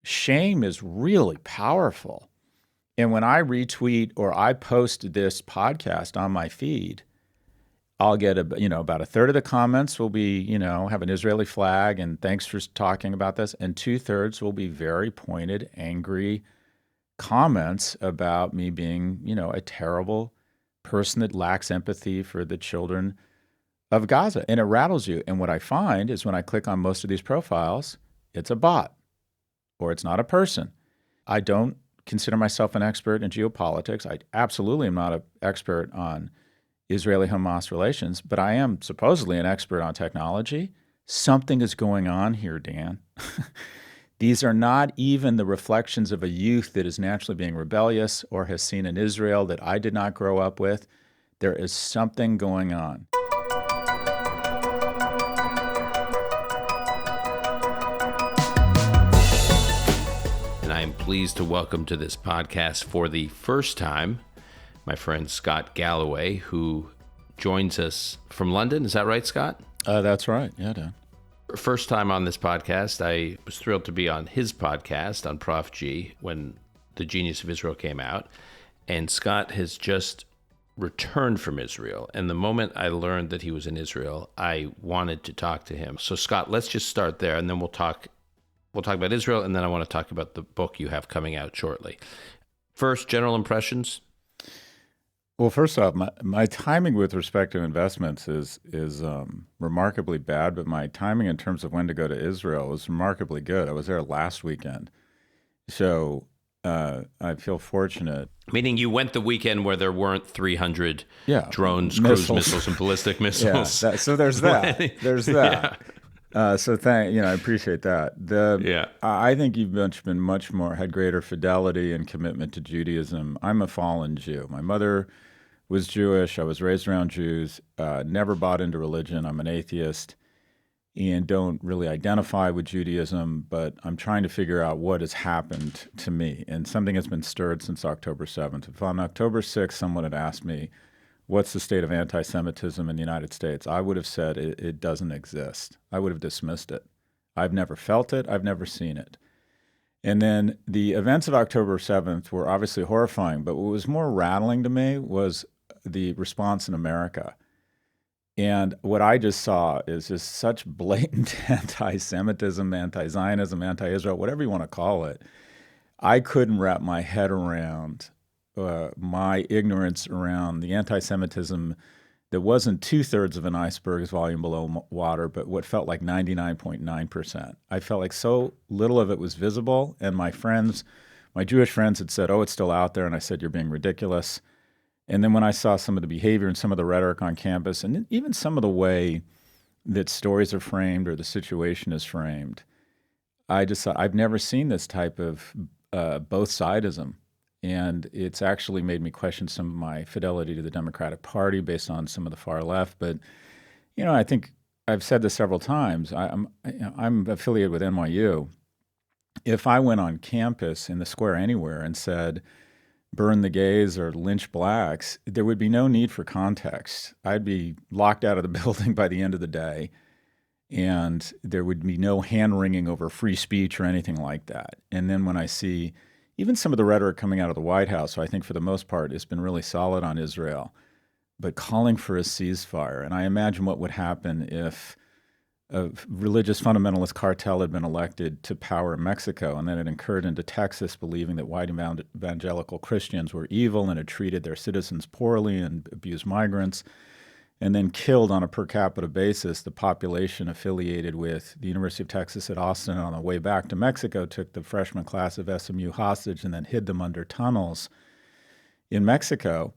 shame is really powerful. And when I retweet or I post this podcast on my feed, I'll get about a third of the comments will be, have an Israeli flag and thanks for talking about this. And 2/3 will be very pointed, angry comments about me being, a terrible person that lacks empathy for the children of Gaza. And it rattles you. And what I find is when I click on most of these profiles, it's a bot or it's not a person. I don't consider myself an expert in geopolitics. I absolutely am not an expert on Israeli-Hamas relations, but I am supposedly an expert on technology. Something is going on here, Dan. These are not even the reflections of a youth that is naturally being rebellious or has seen an Israel that I did not grow up with. There is something going on. And I am pleased to welcome to this podcast for the first time my friend Scott Galloway, who joins us from London. Is that right, Scott? That's right. Yeah, Dan. First time on this podcast. I was thrilled to be on his podcast on Prof G when The Genius of Israel came out. And Scott has just returned from Israel. And the moment I learned that he was in Israel, I wanted to talk to him. So Scott, let's just start there and then we'll talk about Israel, and then I want to talk about the book you have coming out shortly. First, general impressions. Well, first off, my timing with respect to investments is remarkably bad, but my timing in terms of when to go to Israel is remarkably good. I was there last weekend, so I feel fortunate. Meaning you went the weekend where there weren't 300 drones, missiles. Cruise missiles, and ballistic missiles. Yeah, so there's that. There's that. So I appreciate that. I think you've been had greater fidelity and commitment to Judaism. I'm a fallen Jew. My mother was Jewish. I was raised around Jews, never bought into religion. I'm an atheist and don't really identify with Judaism, but I'm trying to figure out what has happened to me. And something has been stirred since October 7th. If on October 6th someone had asked me, what's the state of anti-Semitism in the United States? I would have said it doesn't exist. I would have dismissed it. I've never felt it. I've never seen it. And then the events of October 7th were obviously horrifying, but what was more rattling to me was the response in America. And what I just saw is just such blatant anti-Semitism, anti-Zionism, anti-Israel, whatever you want to call it. I couldn't wrap my head around my ignorance around the anti-Semitism that wasn't 2/3 of an iceberg's volume below water, but what felt like 99.9%. I felt like so little of it was visible, and my Jewish friends had said, oh, it's still out there, and I said, you're being ridiculous. And then when I saw some of the behavior and some of the rhetoric on campus, and even some of the way that stories are framed or the situation is framed, I just thought, I've never seen this type of both-sidism. And it's actually made me question some of my fidelity to the Democratic Party based on some of the far left. But, I think I've said this several times. I'm affiliated with NYU. If I went on campus in the square anywhere and said, burn the gays or lynch blacks, there would be no need for context. I'd be locked out of the building by the end of the day. And there would be no hand-wringing over free speech or anything like that. And then when I see even some of the rhetoric coming out of the White House, so I think for the most part has been really solid on Israel, but calling for a ceasefire. And I imagine what would happen if a religious fundamentalist cartel had been elected to power in Mexico and then it incurred into Texas believing that white evangelical Christians were evil and had treated their citizens poorly and abused migrants, and then killed on a per capita basis the population affiliated with the University of Texas at Austin. On the way back to Mexico, took the freshman class of SMU hostage and then hid them under tunnels in Mexico.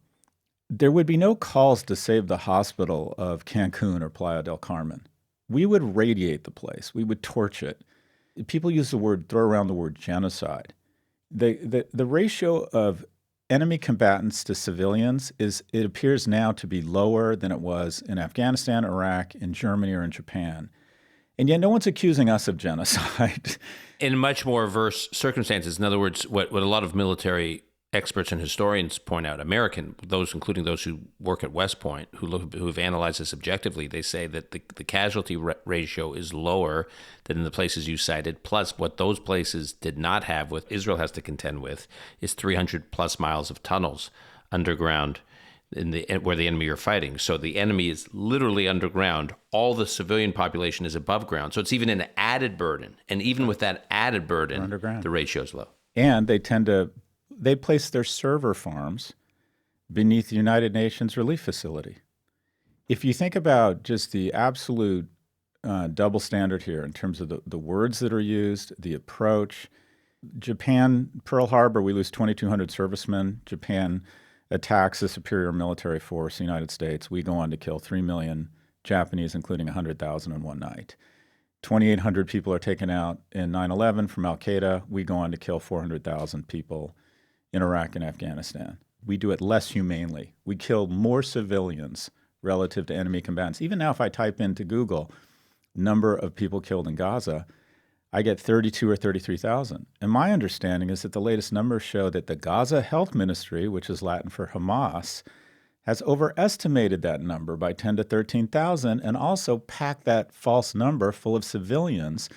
There would be no calls to save the hospital of Cancun or Playa del Carmen. We would radiate the place. We would torch it. People throw around the word genocide. The ratio of enemy combatants to civilians it appears now to be lower than it was in Afghanistan, Iraq, in Germany, or in Japan. And yet no one's accusing us of genocide. In much more adverse circumstances. In other words, what a lot of military experts and historians point out, including those who work at West Point, who have analyzed this objectively, they say that the casualty ratio is lower than in the places you cited. Plus, what those places did not have, what Israel has to contend with, is 300 plus miles of tunnels underground where the enemy are fighting. So the enemy is literally underground. All the civilian population is above ground. So it's even an added burden. And even with that added burden, the ratio is low. And they place their server farms beneath the United Nations relief facility. If you think about just the absolute double standard here in terms of the words that are used, the approach, Japan, Pearl Harbor, we lose 2,200 servicemen. Japan attacks a superior military force, the United States. We go on to kill 3 million Japanese, including 100,000 in one night. 2,800 people are taken out in 9/11 from al-Qaeda. We go on to kill 400,000 people in Iraq and Afghanistan. We do it less humanely. We kill more civilians relative to enemy combatants. Even now, if I type into Google number of people killed in Gaza, I get 32 or 33,000. And my understanding is that the latest numbers show that the Gaza Health Ministry, which is Latin for Hamas, has overestimated that number by 10 to 13,000 and also packed that false number full of civilians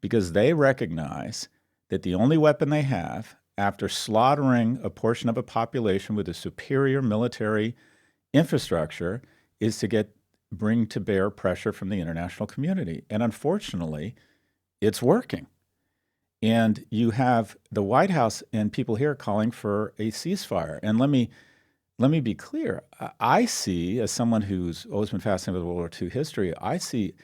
because they recognize that the only weapon they have after slaughtering a portion of a population with a superior military infrastructure is to bring to bear pressure from the international community. And unfortunately, it's working. And you have the White House and people here calling for a ceasefire. And let me be clear. I see, as someone who's always been fascinated with World War II history, I think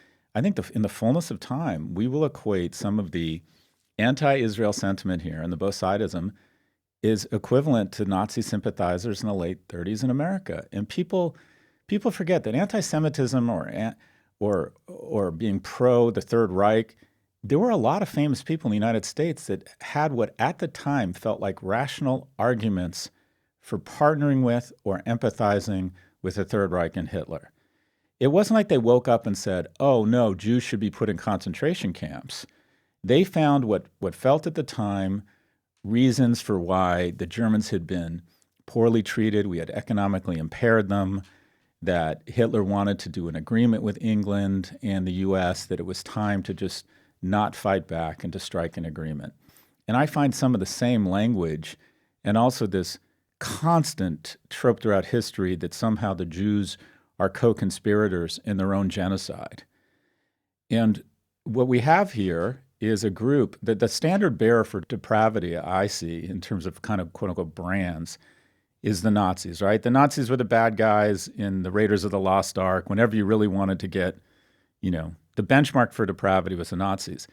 in the fullness of time, we will equate some of the anti-Israel sentiment here and the both-sidism is equivalent to Nazi sympathizers in the late 30s in America. And people forget that anti-Semitism or being pro the Third Reich, there were a lot of famous people in the United States that had what at the time felt like rational arguments for partnering with or empathizing with the Third Reich and Hitler. It wasn't like they woke up and said, oh no, Jews should be put in concentration camps. They found what felt at the time reasons for why the Germans had been poorly treated. We had economically impaired them, that Hitler wanted to do an agreement with England and the U.S., that it was time to just not fight back and to strike an agreement. And I find some of the same language and also this constant trope throughout history that somehow the Jews are co-conspirators in their own genocide. And what we have here is a group that the standard bearer for depravity I see in terms of kind of quote unquote brands is the Nazis, right? The Nazis were the bad guys in the Raiders of the Lost Ark. Whenever you really wanted to get, the benchmark for depravity was the Nazis.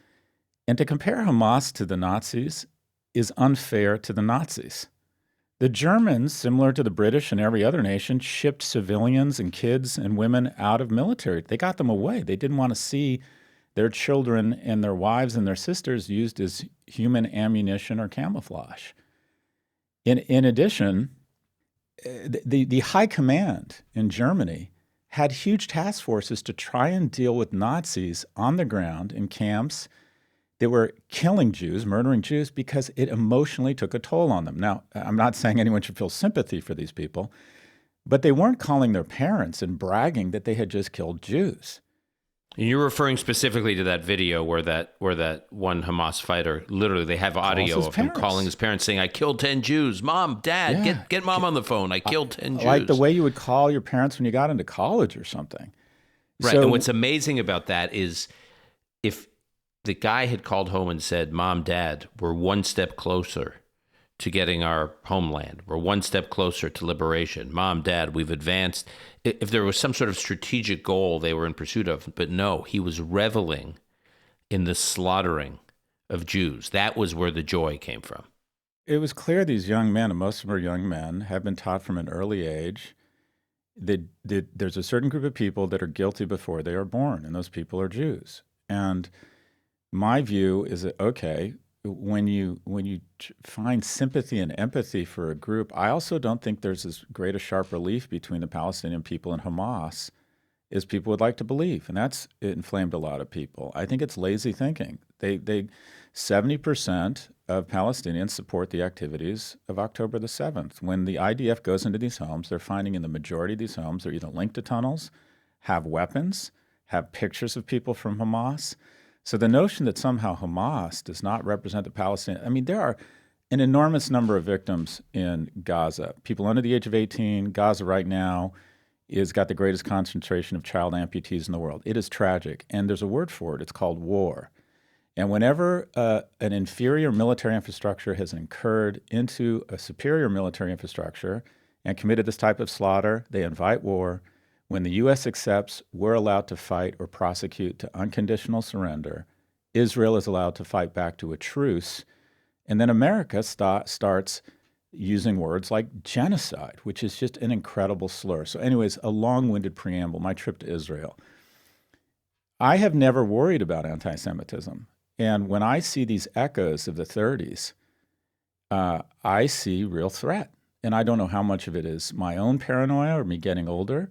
And to compare Hamas to the Nazis is unfair to the Nazis. The Germans, similar to the British and every other nation, shipped civilians and kids and women out of military. They got them away. They didn't want to see their children and their wives and their sisters used as human ammunition or camouflage. In addition, the high command in Germany had huge task forces to try and deal with Nazis on the ground in camps that were killing Jews, murdering Jews, because it emotionally took a toll on them. Now, I'm not saying anyone should feel sympathy for these people, but they weren't calling their parents and bragging that they had just killed Jews. You're referring specifically to that video where that one Hamas fighter, literally they have audio of him calling his parents saying, I killed 10 Jews. Mom, Dad, get mom on the phone. I killed 10 Jews. Like the way you would call your parents when you got into college or something. Right. And what's amazing about that is if the guy had called home and said, Mom, Dad, we're one step closer to getting our homeland. We're one step closer to liberation. Mom, Dad, we've advanced. If there was some sort of strategic goal they were in pursuit of, but no, he was reveling in the slaughtering of Jews. That was where the joy came from. It was clear these young men, and most of them are young men, have been taught from an early age that there's a certain group of people that are guilty before they are born, and those people are Jews. And my view is that, okay, when you find sympathy and empathy for a group, I also don't think there's as great a sharp relief between the Palestinian people and Hamas as people would like to believe, and that's inflamed a lot of people. I think it's lazy thinking. 70% of Palestinians support the activities of October the 7th. When the IDF goes into these homes, they're finding in the majority of these homes, they're either linked to tunnels, have weapons, have pictures of people from Hamas. So the notion that somehow Hamas does not represent the Palestinians, I mean, there are an enormous number of victims in Gaza. People under the age of 18, Gaza right now is got the greatest concentration of child amputees in the world. It is tragic, and there's a word for it. It's called war. And whenever an inferior military infrastructure has incurred into a superior military infrastructure and committed this type of slaughter, they invite war. When the U.S. accepts, we're allowed to fight or prosecute to unconditional surrender. Israel is allowed to fight back to a truce. And then America starts using words like genocide, which is just an incredible slur. So anyways, a long-winded preamble, my trip to Israel. I have never worried about anti-Semitism. And when I see these echoes of the 30s, I see real threat. And I don't know how much of it is my own paranoia or me getting older,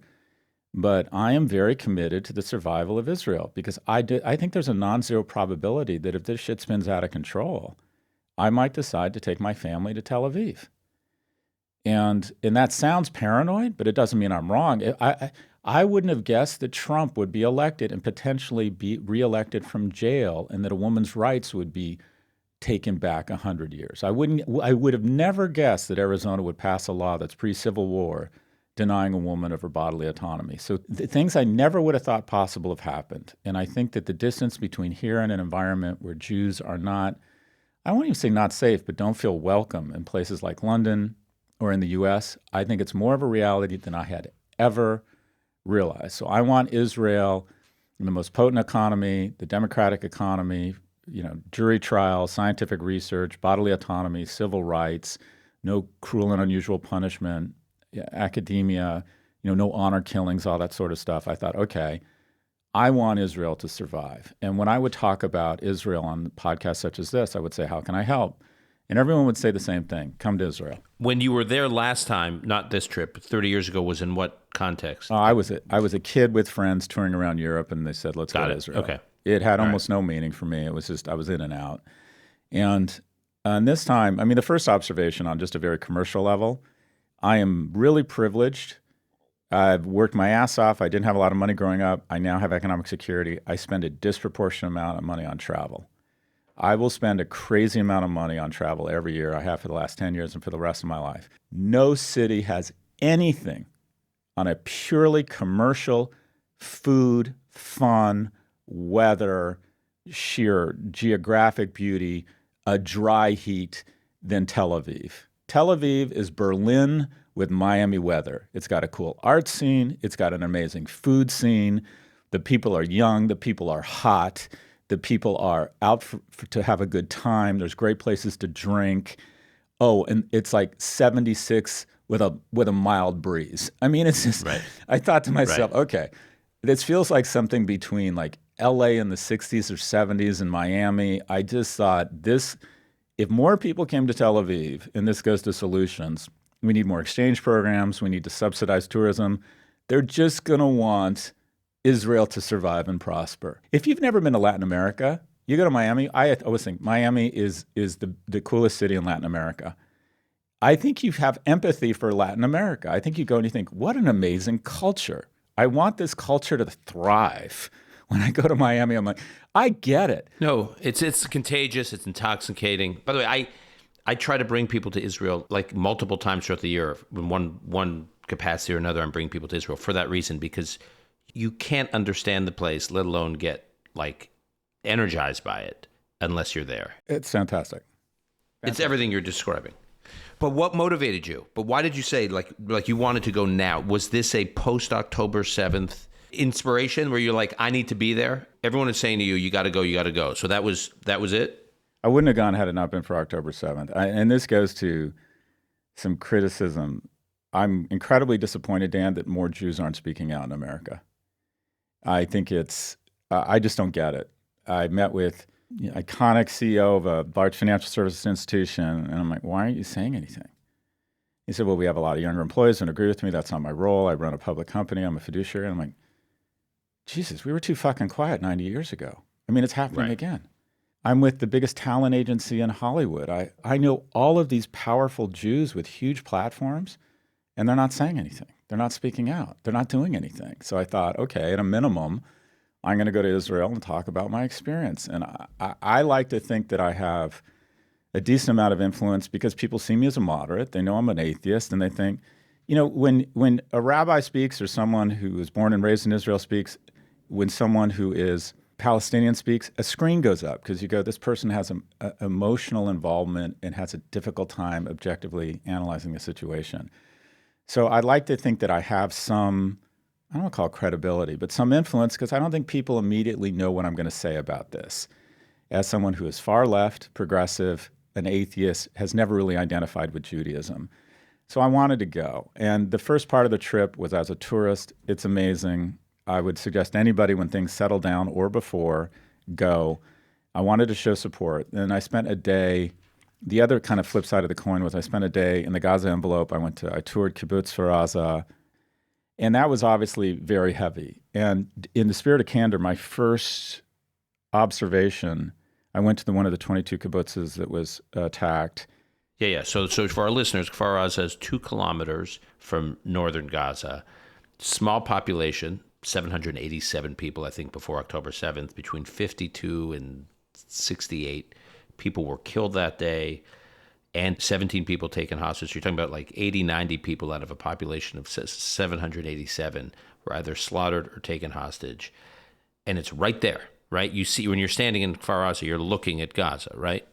but I am very committed to the survival of Israel because I think there's a non-zero probability that if this shit spins out of control, I might decide to take my family to Tel Aviv. And that sounds paranoid, but it doesn't mean I'm wrong. I wouldn't have guessed that Trump would be elected and potentially be reelected from jail and that a woman's rights would be taken back 100 years. I would have never guessed that Arizona would pass a law that's pre-Civil War denying a woman of her bodily autonomy. So things I never would have thought possible have happened. And I think that the distance between here and an environment where Jews are not, I won't even say not safe, but don't feel welcome in places like London or in the U.S., I think it's more of a reality than I had ever realized. So I want Israel in the most potent economy, the democratic economy, jury trials, scientific research, bodily autonomy, civil rights, no cruel and unusual punishment, academia, no honor killings, all that sort of stuff. I thought, okay, I want Israel to survive. And when I would talk about Israel on podcasts such as this, I would say, how can I help? And everyone would say the same thing, come to Israel. When you were there last time, not this trip, 30 years ago, was in what context? I was a kid with friends touring around Europe, and they said, let's go to Israel. Okay. It had almost no meaning for me. It was just, I was in and out. And this time, I mean, the first observation on just a very commercial level, I am really privileged. I've worked my ass off. I didn't have a lot of money growing up. I now have economic security. I spend a disproportionate amount of money on travel. I will spend a crazy amount of money on travel every year. I have for the last 10 years and for the rest of my life. No city has anything on a purely commercial, food, fun, weather, sheer geographic beauty, a dry heat than Tel Aviv. Tel Aviv is Berlin with Miami weather. It's got a cool art scene. It's got an amazing food scene. The people are young. The people are hot. The people are out to have a good time. There's great places to drink. Oh, and it's like 76 with a mild breeze. I mean, it's just, right. I thought to myself, okay, this feels like something between like LA in the 60s or 70s and Miami. I just thought if more people came to Tel Aviv, and this goes to solutions, we need more exchange programs. We need to subsidize tourism. They're just going to want Israel to survive and prosper. If you've never been to Latin America, you go to Miami. I always think Miami is the coolest city in Latin America. I think you have empathy for Latin America. I think you go and you think, what an amazing culture. I want this culture to thrive. When I go to Miami, I'm like, I get it. No, it's contagious. It's intoxicating. By the way, I try to bring people to Israel like multiple times throughout the year. In one capacity or another, I'm bringing people to Israel for that reason, because you can't understand the place, let alone get like energized by it unless you're there. It's fantastic. It's everything you're describing. But what motivated you? But why did you say like you wanted to go now? Was this a post-October 7th inspiration where you're like, I need to be there? Everyone is saying to you, you got to go, you got to go. So that was it? I wouldn't have gone had it not been for October 7th. And this goes to some criticism. I'm incredibly disappointed, Dan, that more Jews aren't speaking out in America. I think I just don't get it. I met with iconic CEO of a large financial services institution, and I'm like, why aren't you saying anything? He said, well, we have a lot of younger employees who agree with me. That's not my role. I run a public company. I'm a fiduciary. And I'm like, Jesus, we were too fucking quiet 90 years ago. I mean, it's happening again. I'm with the biggest talent agency in Hollywood. I know all of these powerful Jews with huge platforms, and they're not saying anything. They're not speaking out. They're not doing anything. So I thought, okay, at a minimum, I'm going to go to Israel and talk about my experience. And I like to think that I have a decent amount of influence because people see me as a moderate. They know I'm an atheist, and they think, when a rabbi speaks or someone who was born and raised in Israel speaks, when someone who is Palestinian speaks, a screen goes up because you go, this person has an emotional involvement and has a difficult time objectively analyzing the situation. So I'd like to think that I have some, I don't want to call it credibility, but some influence because I don't think people immediately know what I'm going to say about this. As someone who is far left, progressive, an atheist, has never really identified with Judaism. So I wanted to go. And the first part of the trip was as a tourist. It's amazing. I would suggest anybody when things settle down or before, go. I wanted to show support. And I spent a day. The other kind of flip side of the coin was I spent a day in the Gaza envelope. I toured Kibbutz Faraza, and that was obviously very heavy. And in the spirit of candor, my first observation, I went to one of the 22 kibbutzes that was attacked. Yeah. So for our listeners, Faraza is 2 kilometers from northern Gaza. Small population, 787 people, I think, before October 7th, between 52 and 68 people were killed that day, and 17 people taken hostage. You're talking about like 80, 90 people out of a population of 787 were either slaughtered or taken hostage. And it's right there, right? You see, when you're standing in Faraza, you're looking at Gaza, right?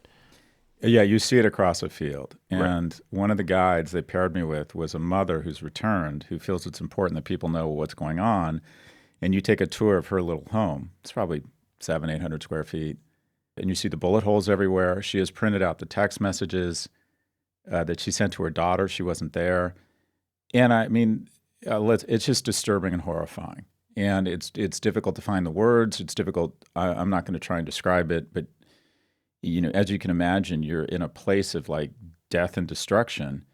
Yeah, you see it across a field. And One of the guides they paired me with was a mother who's returned, who feels it's important that people know what's going on. And you take a tour of her little home. It's probably 800 square feet. And you see the bullet holes everywhere. She has printed out the text messages that she sent to her daughter. She wasn't there. And I mean, it's just disturbing and horrifying. And it's difficult to find the words. It's difficult. I'm not going to try and describe it, but as you can imagine, you're in a place of like death and destruction.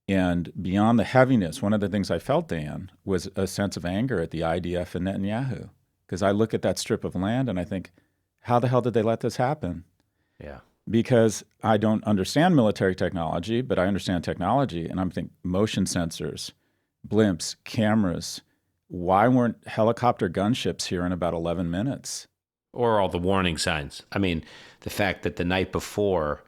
And beyond the heaviness, one of the things I felt, Dan, was a sense of anger at the IDF and Netanyahu. Because I look at that strip of land and I think, how the hell did they let this happen? Yeah. Because I don't understand military technology, but I understand technology. And I'm thinking motion sensors, blimps, cameras. Why weren't helicopter gunships here in about 11 minutes? Or all the warning signs. I mean, the fact that the night before,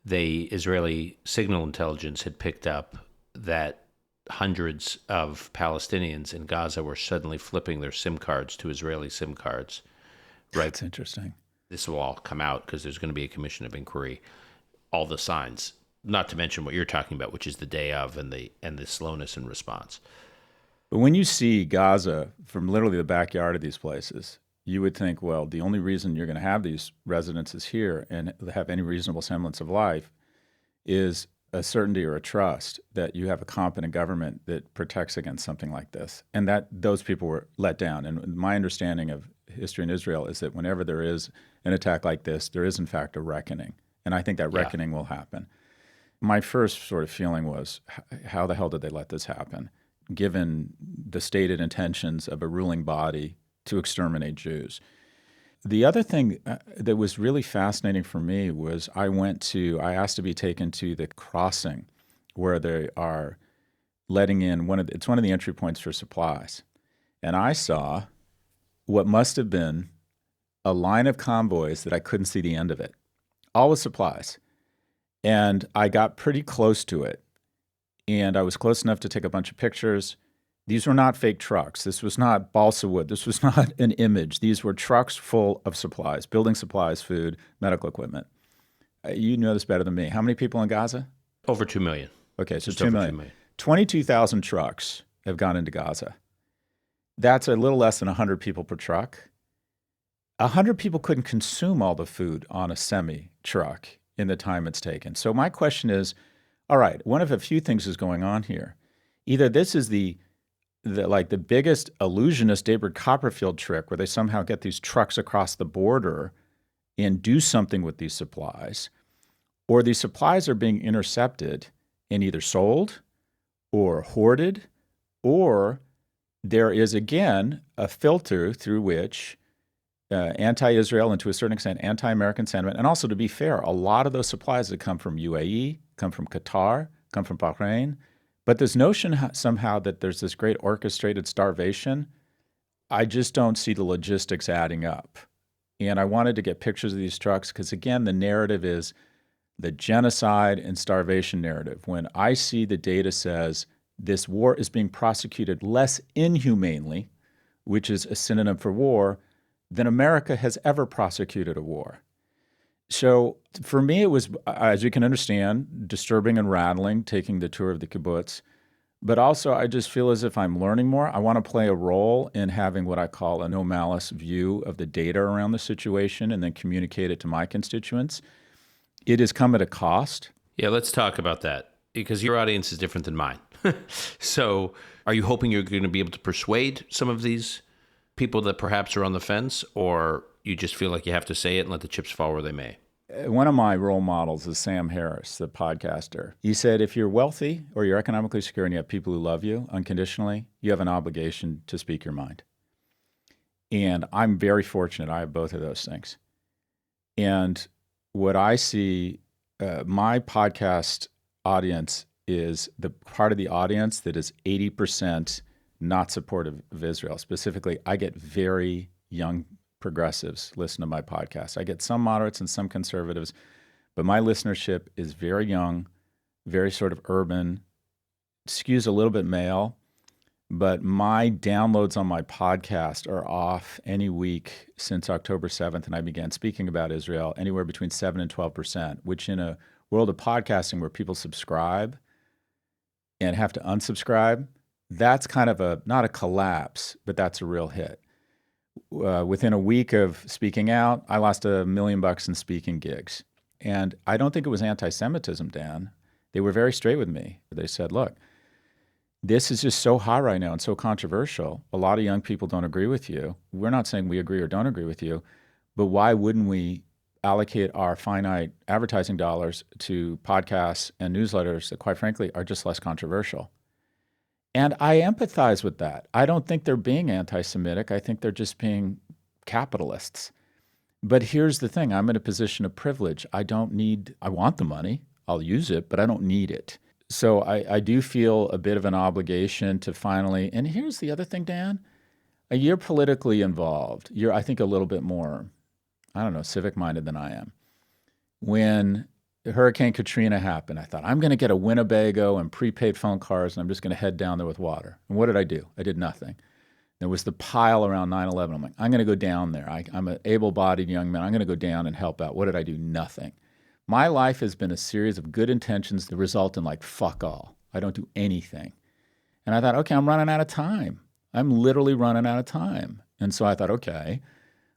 the Israeli signal intelligence had picked up that hundreds of Palestinians in Gaza were suddenly flipping their SIM cards to Israeli SIM cards. Right. That's interesting. This will all come out because there's going to be a commission of inquiry. All the signs, not to mention what you're talking about, which is the day of and the slowness in response. But when you see Gaza from literally the backyard of these places, you would think, well, the only reason you're going to have these residences here and have any reasonable semblance of life is a certainty or a trust that you have a competent government that protects against something like this. And that those people were let down. And my understanding of history in Israel is that whenever there is an attack like this, there is in fact a reckoning. And I think that reckoning will happen. My first sort of feeling was, how the hell did they let this happen, given the stated intentions of a ruling body to exterminate Jews? The other thing that was really fascinating for me was I asked to be taken to the crossing where they are letting in it's one of the entry points for supplies. And I saw what must have been a line of convoys that I couldn't see the end of it, all with supplies. And I got pretty close to it. And I was close enough to take a bunch of pictures. These were not fake trucks. This was not balsa wood. This was not an image. These were trucks full of supplies, building supplies, food, medical equipment. You know this better than me. How many people in Gaza? Over 2 million. Okay, so 2 million. 22,000 trucks have gone into Gaza. That's a little less than 100 people per truck. 100 people couldn't consume all the food on a semi-truck in the time it's taken. So my question is, all right, one of a few things is going on here. Either this is the biggest illusionist David Copperfield trick where they somehow get these trucks across the border and do something with these supplies, or these supplies are being intercepted and either sold or hoarded, or there is, again, a filter through which anti-Israel and to a certain extent anti-American sentiment. And also, to be fair, a lot of those supplies that come from UAE, come from Qatar, come from Bahrain. But this notion somehow that there's this great orchestrated starvation, I just don't see the logistics adding up. And I wanted to get pictures of these trucks because, again, the narrative is the genocide and starvation narrative. When I see the data says this war is being prosecuted less inhumanely, which is a synonym for war, than America has ever prosecuted a war. So for me, it was, as you can understand, disturbing and rattling, taking the tour of the kibbutz. But also, I just feel as if I'm learning more. I want to play a role in having what I call a no malice view of the data around the situation and then communicate it to my constituents. It has come at a cost. Yeah, let's talk about that because your audience is different than mine. So are you hoping you're going to be able to persuade some of these people that perhaps are on the fence, or you just feel like you have to say it and let the chips fall where they may? One of my role models is Sam Harris, the podcaster. He said, if you're wealthy or you're economically secure and you have people who love you unconditionally, you have an obligation to speak your mind. And I'm very fortunate. I have both of those things. And what I see, my podcast audience is the part of the audience that is 80% not supportive of Israel. Specifically, I get very young progressives listen to my podcast. I get some moderates and some conservatives, but my listenership is very young, very sort of urban, skews a little bit male, but my downloads on my podcast are off any week since October 7th, and I began speaking about Israel, anywhere between 7 and 12%, which in a world of podcasting where people subscribe and have to unsubscribe, that's kind of not a collapse, but that's a real hit. Within a week of speaking out, I lost $1 million in speaking gigs. And I don't think it was anti-Semitism, Dan. They were very straight with me. They said, look, this is just so hot right now and so controversial. A lot of young people don't agree with you. We're not saying we agree or don't agree with you, but why wouldn't we allocate our finite advertising dollars to podcasts and newsletters that, quite frankly, are just less controversial? And I empathize with that. I don't think they're being anti-Semitic. I think they're just being capitalists. But here's the thing. I'm in a position of privilege. I want the money. I'll use it, but I don't need it. So I do feel a bit of an obligation to finally, and here's the other thing, Dan. You're politically involved. You're, I think, a little bit more, civic-minded than I am. When Hurricane Katrina happened, I thought, I'm going to get a Winnebago and prepaid phone cards, and I'm just going to head down there with water. And what did I do? I did nothing. There was the pile around 9/11. I'm like, I'm going to go down there. I'm an able-bodied young man. I'm going to go down and help out. What did I do? Nothing. My life has been a series of good intentions that result in like fuck all. I don't do anything. And I thought, okay, I'm running out of time. I'm literally running out of time. And so I thought, okay,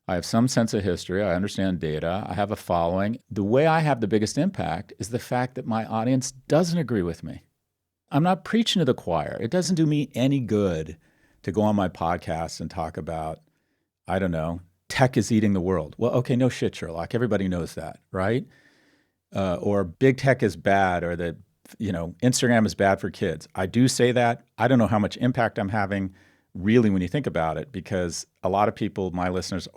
I have some sense of history. I understand data. I have a following. The way I have the biggest impact is the fact that my audience doesn't agree with me. I'm not preaching to the choir. It doesn't do me any good to go on my podcast and talk about, I don't know, tech is eating the world. Well, okay, no shit, Sherlock. Everybody knows that, right? Or big tech is bad, or that, Instagram is bad for kids. I do say that. I don't know how much impact I'm having really when you think about it, because a lot of people, my listeners,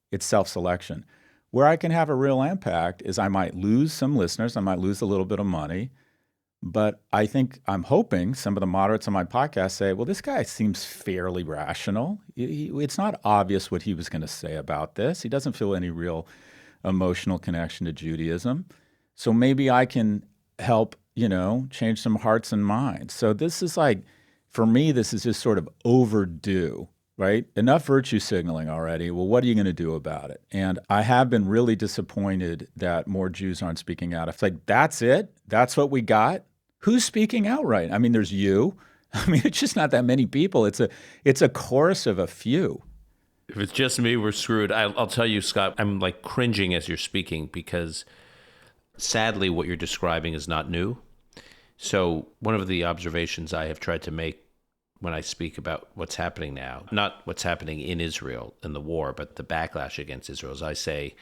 it's self-selection. Where I can have a real impact is I might lose some listeners. I might lose a little bit of money. But I'm hoping some of the moderates on my podcast say, well, this guy seems fairly rational. It's not obvious what he was going to say about this. He doesn't feel any real emotional connection to Judaism. So maybe I can help, change some hearts and minds. So this is like, for me, this is just sort of overdue, right? Enough virtue signaling already. Well, what are you going to do about it? And I have been really disappointed that more Jews aren't speaking out. It's like, that's it? That's what we got? Who's speaking out right? I mean, there's you. I mean, it's just not that many people. It's a chorus of a few. If it's just me, we're screwed. I'll tell you, Scott, I'm like cringing as you're speaking because sadly what you're describing is not new. So one of the observations I have tried to make when I speak about what's happening now, not what's happening in Israel and the war, but the backlash against Israel, is I say,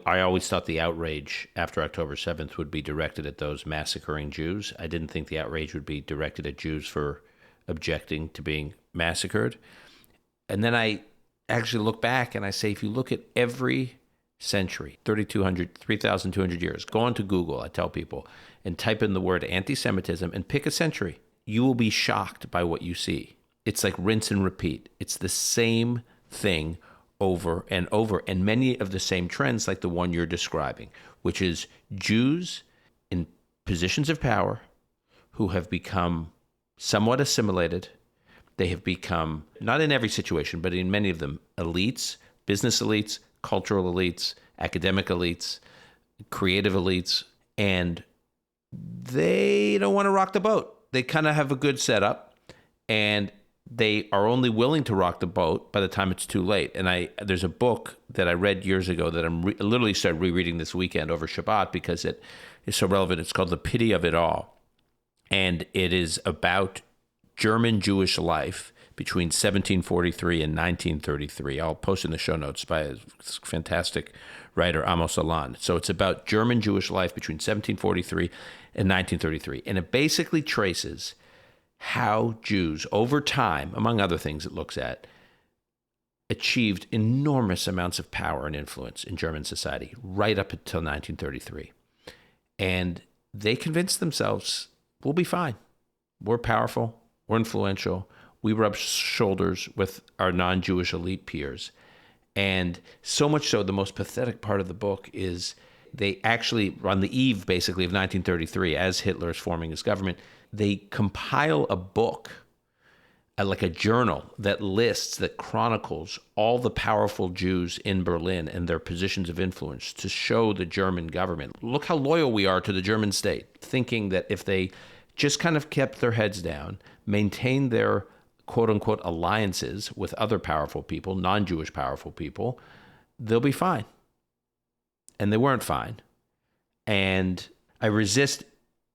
I always thought the outrage after October 7th would be directed at those massacring Jews. I didn't think the outrage would be directed at Jews for objecting to being massacred. And then I actually look back and I say, if you look at every century, 3,200 years, go onto Google, I tell people, and type in the word anti-Semitism and pick a century, you will be shocked by what you see. It's like rinse and repeat. It's the same thing over and over, and many of the same trends like the one you're describing, which is Jews in positions of power who have become somewhat assimilated. They have become, not in every situation, but in many of them, elites, business elites, cultural elites, academic elites, creative elites, and they don't want to rock the boat. They kind of have a good setup, and they are only willing to rock the boat by the time it's too late. And there's a book that I read years ago that I'm literally started rereading this weekend over Shabbat because it is so relevant. It's called The Pity of It All. And it is about German Jewish life between 1743 and 1933. I'll post in the show notes by a fantastic writer, Amos Alan. So it's about German Jewish life between 1743 and 1933. And it basically traces how Jews, over time, among other things it looks at, achieved enormous amounts of power and influence in German society right up until 1933. And they convinced themselves, we'll be fine. We're powerful. We're influential. We rub shoulders with our non-Jewish elite peers. And so much so, the most pathetic part of the book is they actually, on the eve, basically, of 1933, as Hitler is forming his government, they compile a book, like a journal, that chronicles all the powerful Jews in Berlin and their positions of influence to show the German government, look how loyal we are to the German state, thinking that if they just kind of kept their heads down, maintained their quote-unquote alliances with other powerful people, non-Jewish powerful people, they'll be fine. And they weren't fine. And I resist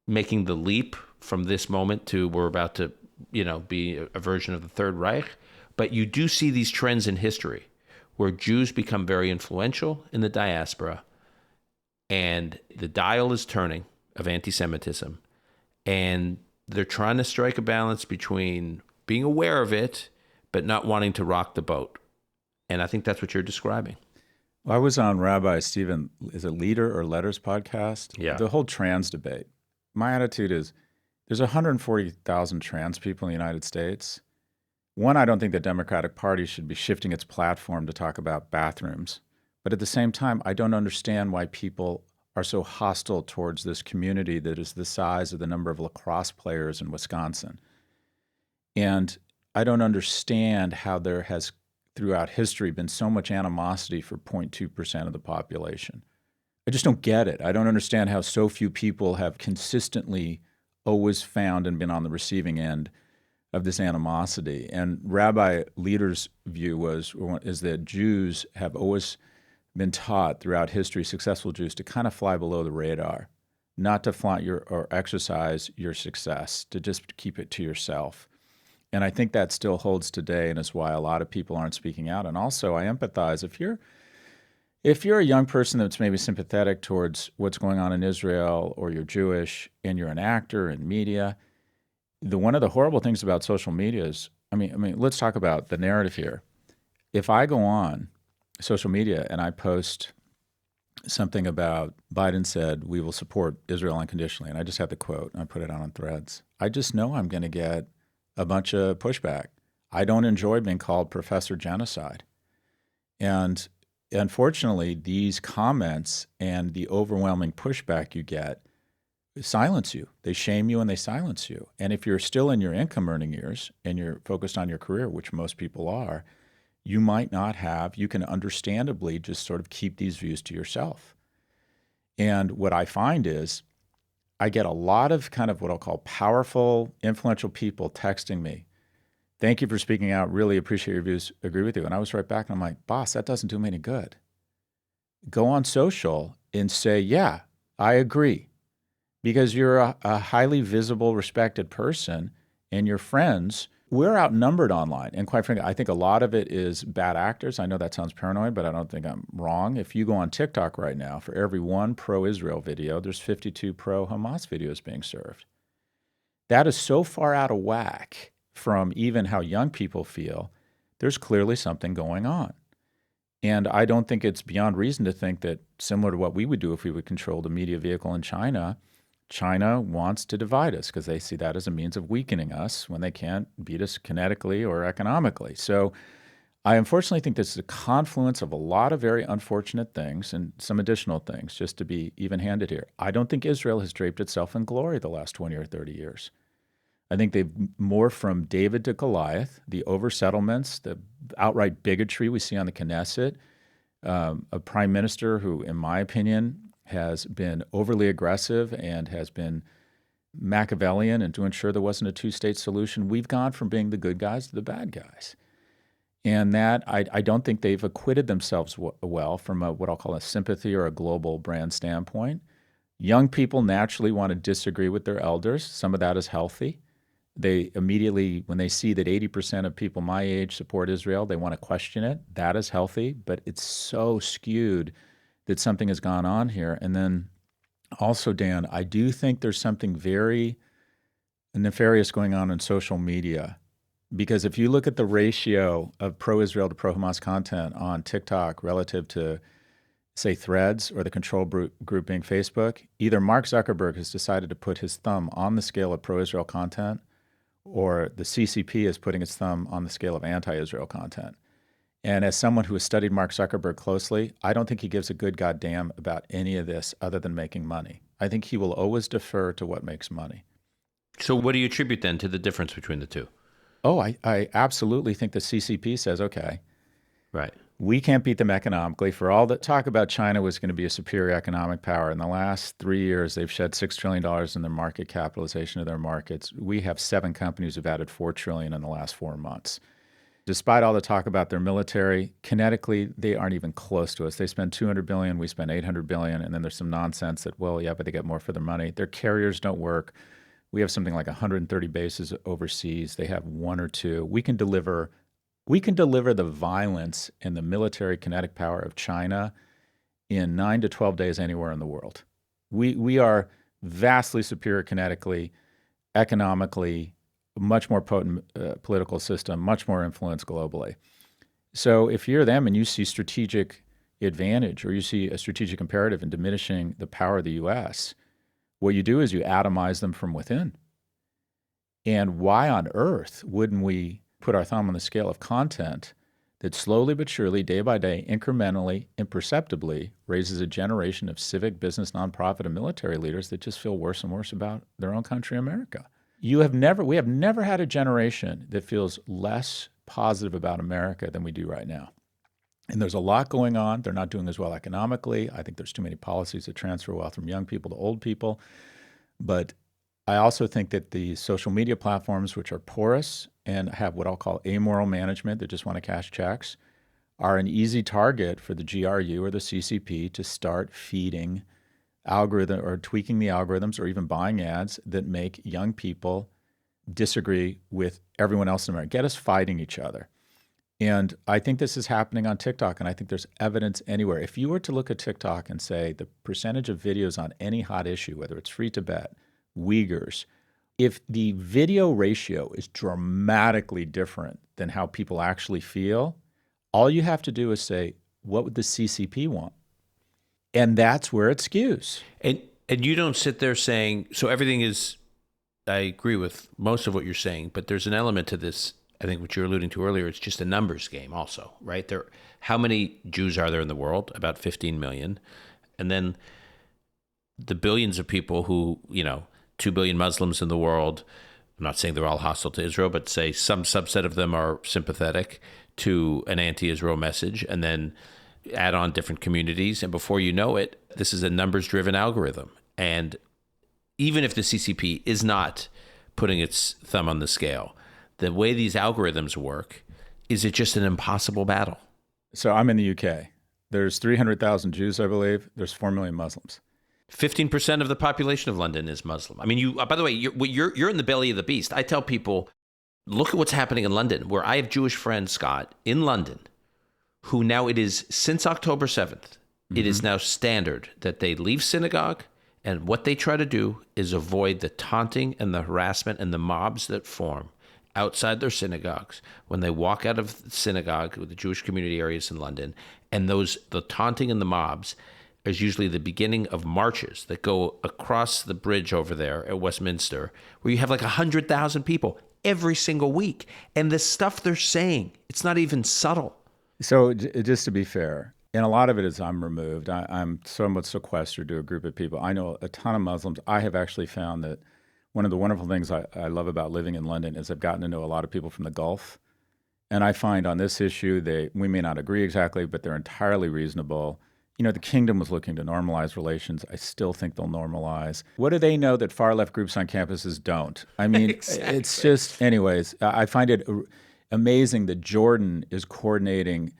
making the leap from this moment to we're about to, be a version of the Third Reich. But you do see these trends in history where Jews become very influential in the diaspora, and the dial is turning of anti-Semitism. And they're trying to strike a balance between being aware of it, but not wanting to rock the boat. And I think that's what you're describing. Well, I was on Rabbi Stephen, is it Leader or Letters podcast? Yeah. The whole trans debate. My attitude is there's 140,000 trans people in the United States. One, I don't think the Democratic Party should be shifting its platform to talk about bathrooms. But at the same time, I don't understand why people are so hostile towards this community that is the size of the number of lacrosse players in Wisconsin. And I don't understand how there has, throughout history, been so much animosity for 0.2% of the population. I just don't get it. I don't understand how so few people have consistently always found and been on the receiving end of this animosity. And Rabbi Leader's view is that Jews have always been taught throughout history, successful Jews, to kind of fly below the radar, not to flaunt or exercise your success, to just keep it to yourself. And I think that still holds today, and is why a lot of people aren't speaking out. And also, I empathize. If you're a young person that's maybe sympathetic towards what's going on in Israel, or you're Jewish and you're an actor in media, one of the horrible things about social media is, I mean, let's talk about the narrative here. If I go on social media and I post something about Biden said we will support Israel unconditionally, and I just have the quote and I put it out on Threads, I just know I'm going to get a bunch of pushback. I don't enjoy being called Professor Genocide. And unfortunately, these comments and the overwhelming pushback you get silence you. They shame you and they silence you. And if you're still in your income earning years and you're focused on your career, which most people are, you might not have, you can understandably just sort of keep these views to yourself. And what I find is I get a lot of kind of what I'll call powerful, influential people texting me. Thank you for speaking out. Really appreciate your views. Agree with you. And I was right back and I'm like, boss, that doesn't do me any good. Go on social and say, yeah, I agree. Because you're a highly visible, respected person, and your friends, we're outnumbered online. And quite frankly, I think a lot of it is bad actors. I know that sounds paranoid, but I don't think I'm wrong. If you go on TikTok right now, for every one pro-Israel video, there's 52 pro-Hamas videos being served. That is so far out of whack from even how young people feel, there's clearly something going on. And I don't think it's beyond reason to think that, similar to what we would do if we would control the media vehicle in China, China wants to divide us because they see that as a means of weakening us when they can't beat us kinetically or economically. So I unfortunately think this is a confluence of a lot of very unfortunate things and some additional things, just to be even-handed here. I don't think Israel has draped itself in glory the last 20 or 30 years. I think they've morphed from David to Goliath, the oversettlements, the outright bigotry we see on the Knesset, a prime minister who, in my opinion, has been overly aggressive and has been Machiavellian and to ensure there wasn't a two-state solution. We've gone from being the good guys to the bad guys. And that, I don't think they've acquitted themselves well from what I'll call a sympathy or a global brand standpoint. Young people naturally want to disagree with their elders. Some of that is healthy. They immediately, when they see that 80% of people my age support Israel, they want to question it. That is healthy, but it's so skewed that something has gone on here. And then also, Dan, I do think there's something very nefarious going on in social media. Because if you look at the ratio of pro-Israel to pro-Hamas content on TikTok relative to, say, Threads or the control group being Facebook, either Mark Zuckerberg has decided to put his thumb on the scale of pro-Israel content, or the CCP is putting its thumb on the scale of anti-Israel content. And as someone who has studied Mark Zuckerberg closely, I don't think he gives a good goddamn about any of this other than making money. I think he will always defer to what makes money. So what do you attribute then to the difference between the two? Oh, I absolutely think the CCP says, okay, right, we can't beat them economically. For all that talk about China was going to be a superior economic power, in the last 3 years, they've shed $6 trillion in their market capitalization of their markets. We have 7 companies who've added $4 trillion in the last 4 months. Despite all the talk about their military, kinetically, they aren't even close to us. They spend $200 billion, we spend $800 billion, and then there's some nonsense that, well, yeah, but they get more for their money. Their carriers don't work. We have something like 130 bases overseas. They have 1 or 2. We can deliver the violence and the military kinetic power of China in 9 to 12 days anywhere in the world. We are vastly superior kinetically, economically, much more potent political system, much more influence globally. So if you're them and you see strategic advantage or you see a strategic imperative in diminishing the power of the U.S., what you do is you atomize them from within. And why on earth wouldn't we put our thumb on the scale of content that slowly but surely, day by day, incrementally, imperceptibly raises a generation of civic, business, nonprofit, and military leaders that just feel worse and worse about their own country, America? We have never had a generation that feels less positive about America than we do right now. And there's a lot going on. They're not doing as well economically. I think there's too many policies that transfer wealth from young people to old people. But I also think that the social media platforms, which are porous and have what I'll call amoral management that just want to cash checks, are an easy target for the GRU or the CCP to start feeding algorithm or tweaking the algorithms or even buying ads that make young people disagree with everyone else in America, get us fighting each other. And I think this is happening on TikTok, and I think there's evidence anywhere. If you were to look at TikTok and say the percentage of videos on any hot issue, whether it's Free Tibet, Uyghurs, if the video ratio is dramatically different than how people actually feel, all you have to do is say, what would the CCP want? And that's where it skews. And you don't sit there saying, so everything is, I agree with most of what you're saying, but there's an element to this. I think what you're alluding to earlier, it's just a numbers game also, right? How many Jews are there in the world? About 15 million. And then the billions of people who, 2 billion Muslims in the world, I'm not saying they're all hostile to Israel, but say some subset of them are sympathetic to an anti-Israel message, and then add on different communities. And before you know it, this is a numbers-driven algorithm. And even if the CCP is not putting its thumb on the scale, the way these algorithms work, is it just an impossible battle? So I'm in the UK. There's 300,000 Jews, I believe. There's 4 million Muslims. 15% of the population of London is Muslim. I mean, by the way, you're in the belly of the beast. I tell people, look at what's happening in London, where I have Jewish friends, Scott, in London, who now it is, since October 7th, it is now standard that they leave synagogue, and what they try to do is avoid the taunting and the harassment and the mobs that form outside their synagogues, when they walk out of the synagogue with the Jewish community areas in London, and the taunting and the mobs is usually the beginning of marches that go across the bridge over there at Westminster, where you have like 100,000 people every single week. And the stuff they're saying, it's not even subtle. So just to be fair, and a lot of it is I'm removed. I'm somewhat sequestered to a group of people. I know a ton of Muslims. I have actually found that one of the wonderful things I love about living in London is I've gotten to know a lot of people from the Gulf. And I find on this issue, we may not agree exactly, but they're entirely reasonable. You know, the kingdom was looking to normalize relations. I still think they'll normalize. What do they know that far-left groups on campuses don't? I mean, exactly. It's just, anyways, I find it amazing that Jordan is coordinating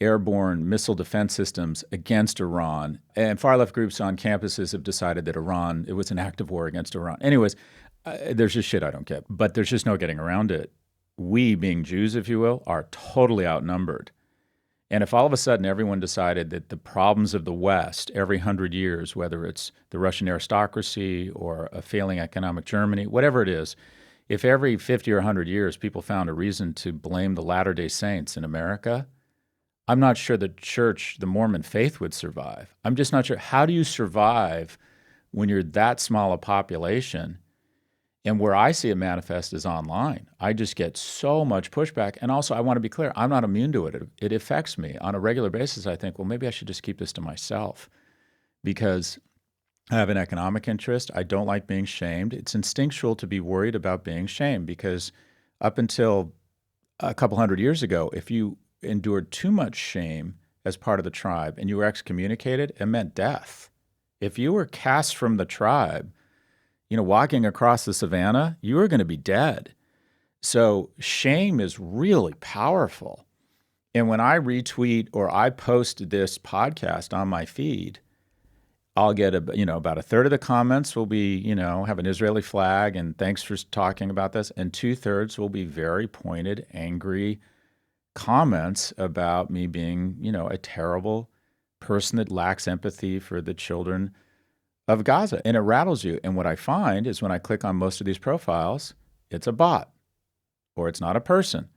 airborne missile defense systems against Iran. And far-left groups on campuses have decided that it was an act of war against Iran. Anyways, there's just shit I don't get. But there's just no getting around it. We, being Jews, if you will, are totally outnumbered. And if all of a sudden everyone decided that the problems of the West every 100 years, whether it's the Russian aristocracy or a failing economic Germany, whatever it is, if every 50 or 100 years people found a reason to blame the Latter-day Saints in America, I'm not sure the church, the Mormon faith would survive. I'm just not sure. How do you survive when you're that small a population? And where I see it manifest is online. I just get so much pushback. And also, I want to be clear, I'm not immune to it. It affects me. On a regular basis, I think, well, maybe I should just keep this to myself because I have an economic interest. I don't like being shamed. It's instinctual to be worried about being shamed because up until a couple hundred years ago, if you endured too much shame as part of the tribe and you were excommunicated, it meant death. If you were cast from the tribe, walking across the savannah, you are going to be dead. So shame is really powerful. And when I retweet or I post this podcast on my feed, I'll get about a third of the comments will be, have an Israeli flag and thanks for talking about this. And 2/3 will be very pointed, angry comments about me being, a terrible person that lacks empathy for the children of Gaza. And it rattles you. And what I find is when I click on most of these profiles, it's a bot or it's not a person.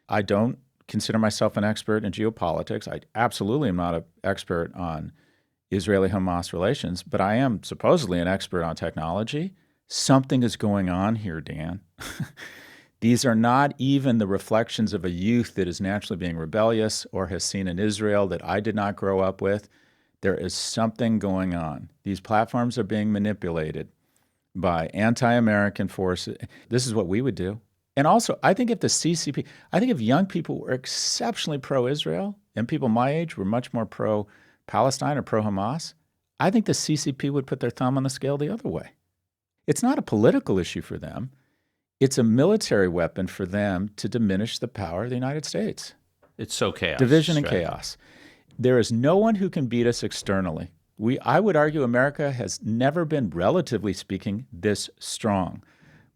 I don't consider myself an expert in geopolitics. I absolutely am not an expert on Israeli-Hamas relations, but I am supposedly an expert on technology. Something is going on here, Dan. These are not even the reflections of a youth that is naturally being rebellious or has seen an Israel that I did not grow up with. There is something going on. These platforms are being manipulated by anti-American forces. This is what we would do. And also, I think if young people were exceptionally pro-Israel and people my age were much more pro-Palestine or pro-Hamas, I think the CCP would put their thumb on the scale the other way. It's not a political issue for them. It's a military weapon for them to diminish the power of the United States. It's so chaos. Division and chaos. There is no one who can beat us externally. I would argue America has never been, relatively speaking, this strong.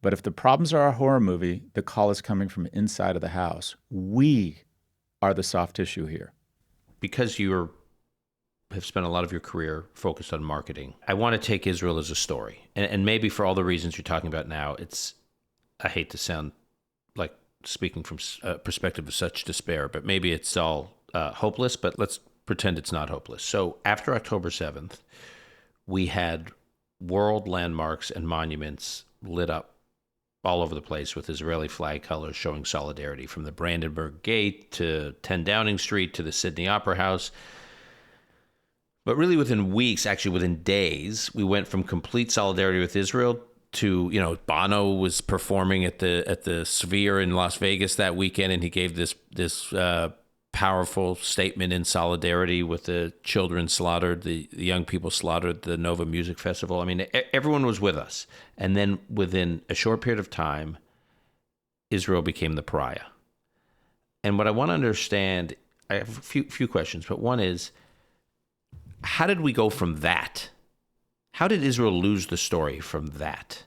But if the problems are a horror movie, the call is coming from inside of the house. We are the soft tissue here. Because you have spent a lot of your career focused on marketing, I want to take Israel as a story. And maybe for all the reasons you're talking about now, I hate to sound like speaking from a perspective of such despair, but maybe it's all hopeless, but let's pretend it's not hopeless. So after October 7th, we had world landmarks and monuments lit up all over the place with Israeli flag colors showing solidarity, from the Brandenburg Gate to 10 Downing Street to the Sydney Opera House. But really within weeks, actually within days, we went from complete solidarity with Israel to, Bono was performing at the Sphere in Las Vegas that weekend, and he gave this powerful statement in solidarity with the children slaughtered, the young people slaughtered, the Nova Music Festival. I mean, everyone was with us. And then within a short period of time, Israel became the pariah. And what I want to understand, I have a few questions, but one is, how did we go from that? How did Israel lose the story from that?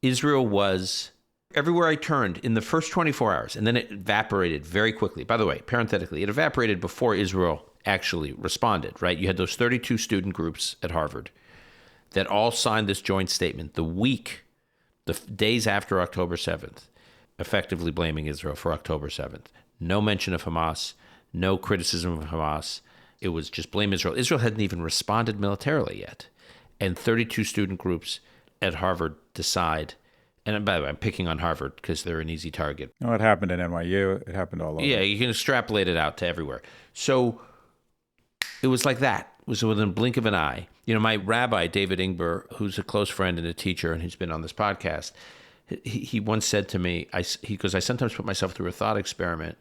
Israel was everywhere I turned in the first 24 hours, and then it evaporated very quickly. By the way, parenthetically, it evaporated before Israel actually responded, right? You had those 32 student groups at Harvard that all signed this joint statement the days after October 7th. effectively blaming Israel for October 7th. No mention of Hamas, no criticism of Hamas. It was just blame Israel. Israel hadn't even responded militarily yet. And 32 student groups at Harvard decide, and by the way, I'm picking on Harvard because they're an easy target. No, it happened at NYU. It happened all over. Yeah, you can extrapolate it out to everywhere. So it was like that. It was within a blink of an eye. My rabbi, David Ingber, who's a close friend and a teacher and who's been on this podcast, he once said to me, he goes, I sometimes put myself through a thought experiment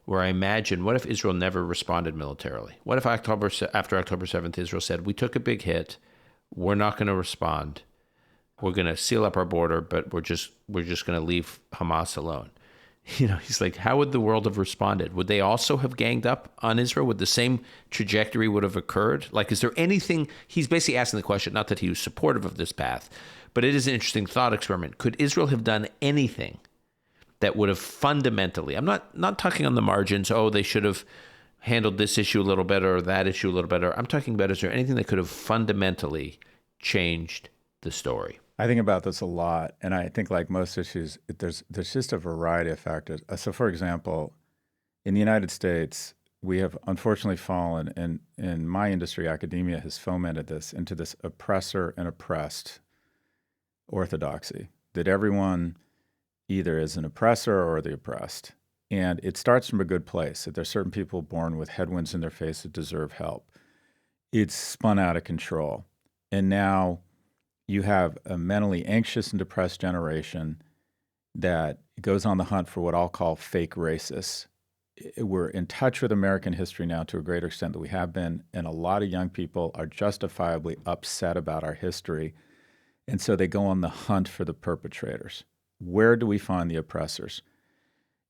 where I imagine, what if Israel never responded militarily? What if after October 7th, Israel said, we took a big hit, we're not going to respond, we're going to seal up our border, but we're just going to leave Hamas alone. He's like, how would the world have responded? Would they also have ganged up on Israel? Would the same trajectory would have occurred? Like, is there anything, he's basically asking the question, not that he was supportive of this path, but it is an interesting thought experiment. Could Israel have done anything that would have fundamentally, I'm not talking on the margins, they should have handled this issue a little better or that issue a little better. I'm talking about, is there anything that could have fundamentally changed the story? I think about this a lot, and I think, like most issues, there's just a variety of factors. So, for example, in the United States, we have unfortunately fallen, and in my industry, academia has fomented this into this oppressor and oppressed orthodoxy, that everyone either is an oppressor or the oppressed. And it starts from a good place, that there's certain people born with headwinds in their face that deserve help. It's spun out of control. And now you have a mentally anxious and depressed generation that goes on the hunt for what I'll call fake racists. We're in touch with American history now to a greater extent than we have been, and a lot of young people are justifiably upset about our history, and so they go on the hunt for the perpetrators. Where do we find the oppressors?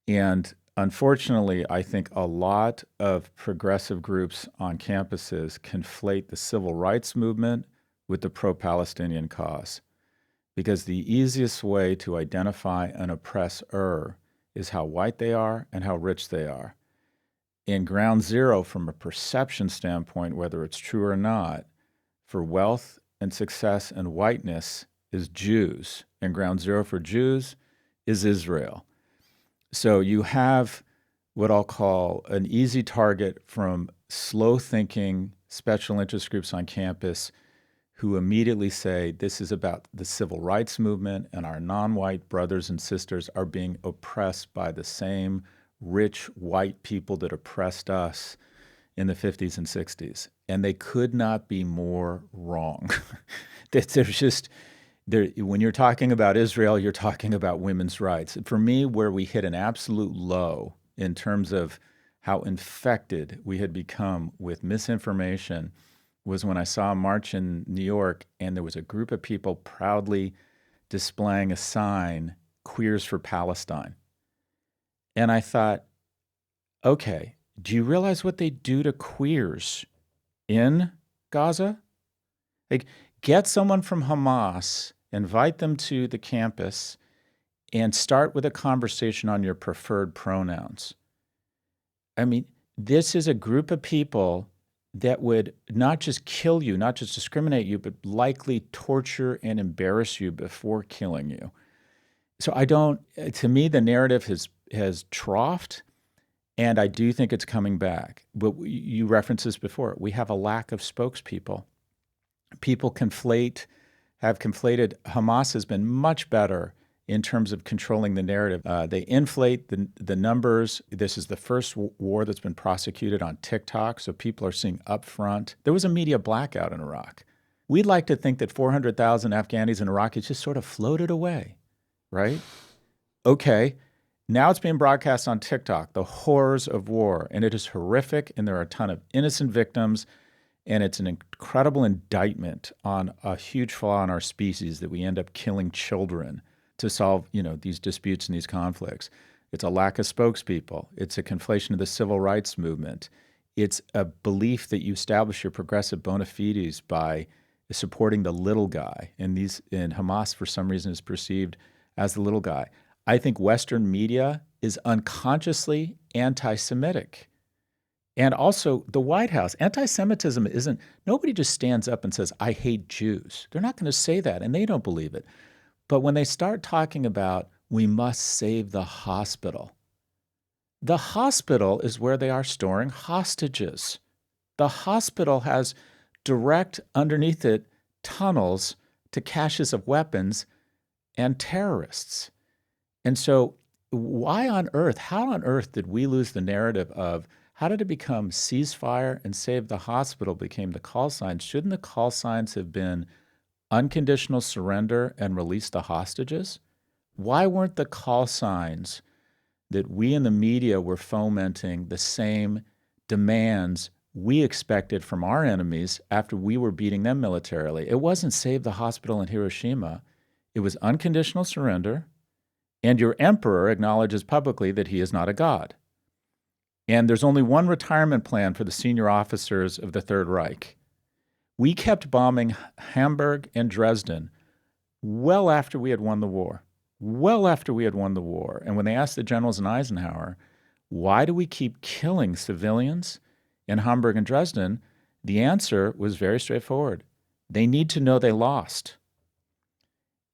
And unfortunately, I think a lot of progressive groups on campuses conflate the civil rights movement with the pro-Palestinian cause, because the easiest way to identify an oppressor is how white they are and how rich they are. And ground zero from a perception standpoint, whether it's true or not, for wealth and success and whiteness is Jews, and ground zero for Jews is Israel. So you have what I'll call an easy target from slow-thinking special interest groups on campus who immediately say this is about the civil rights movement and our non-white brothers and sisters are being oppressed by the same rich white people that oppressed us in the 50s and 60s. And they could not be more wrong. There's just, when you're talking about Israel, you're talking about women's rights. For me, where we hit an absolute low in terms of how infected we had become with misinformation was when I saw a march in New York and there was a group of people proudly displaying a sign, Queers for Palestine. And I thought, okay, do you realize what they do to queers in Gaza? Like, get someone from Hamas, invite them to the campus, and start with a conversation on your preferred pronouns. I mean, this is a group of people that would not just kill you, not just discriminate you, but likely torture and embarrass you before killing you. So to me, the narrative has troughed, and I do think it's coming back. But you referenced this before. We have a lack of spokespeople. People have conflated. Hamas has been much better in terms of controlling the narrative. They inflate the numbers. This is the first war that's been prosecuted on TikTok, so people are seeing upfront. There was a media blackout in Iraq. We'd like to think that 400,000 Afghanis and Iraqis just sort of floated away, right? Okay, now it's being broadcast on TikTok, the horrors of war, and it is horrific, and there are a ton of innocent victims, and it's an incredible indictment on a huge flaw in our species that we end up killing children to solve, these disputes and these conflicts. It's a lack of spokespeople. It's a conflation of the civil rights movement. It's a belief that you establish your progressive bona fides by supporting the little guy. And Hamas, for some reason, is perceived as the little guy. I think Western media is unconsciously anti-Semitic. And also the White House, anti-Semitism nobody just stands up and says, I hate Jews. They're not going to say that, and they don't believe it. But when they start talking about we must save the hospital. The hospital is where they are storing hostages. The hospital has direct underneath it tunnels to caches of weapons and terrorists. And so how on earth did we lose the narrative of how did it become ceasefire and save the hospital became the call signs? Shouldn't the call signs have been unconditional surrender and release the hostages? Why weren't the call signs that we in the media were fomenting the same demands we expected from our enemies after we were beating them militarily? It wasn't save the hospital in Hiroshima. It was unconditional surrender, and your emperor acknowledges publicly that he is not a god. And there's only one retirement plan for the senior officers of the Third Reich. We kept bombing Hamburg and Dresden well after we had won the war. And when they asked the generals in Eisenhower, why do we keep killing civilians in Hamburg and Dresden? The answer was very straightforward. They need to know they lost.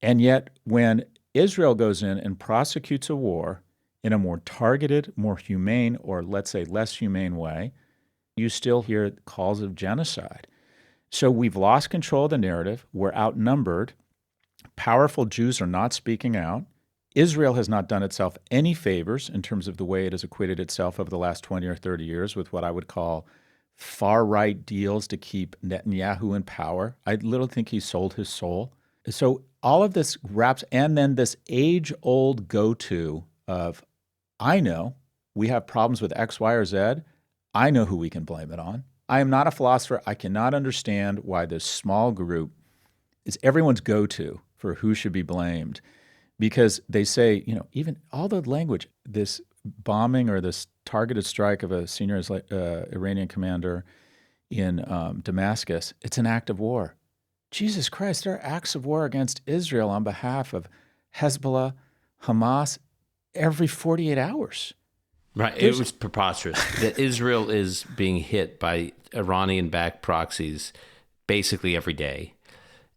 And yet, when Israel goes in and prosecutes a war in a more targeted, more humane, or let's say less humane way, you still hear calls of genocide. So we've lost control of the narrative. We're outnumbered. Powerful Jews are not speaking out. Israel has not done itself any favors in terms of the way it has acquitted itself over the last 20 or 30 years with what I would call far-right deals to keep Netanyahu in power. I literally think he sold his soul. So all of this wraps, and then this age-old go-to of, I know we have problems with X, Y, or Z. I know who we can blame it on. I am not a philosopher. I cannot understand why this small group is everyone's go-to for who should be blamed. Because they say, even all the language, this bombing or this targeted strike of a senior Iranian commander in Damascus, it's an act of war. Jesus Christ, there are acts of war against Israel on behalf of Hezbollah, Hamas, every 48 hours. Right. It was preposterous that Israel is being hit by Iranian-backed proxies basically every day.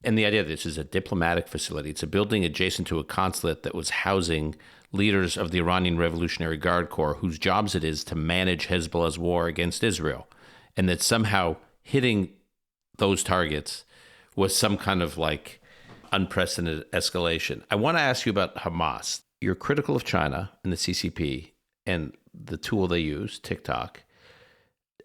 And the idea that this is a diplomatic facility, it's a building adjacent to a consulate that was housing leaders of the Iranian Revolutionary Guard Corps, whose jobs it is to manage Hezbollah's war against Israel. And that somehow hitting those targets was some kind of unprecedented escalation. I want to ask you about Hamas. You're critical of China and the CCP and the tool they use, TikTok.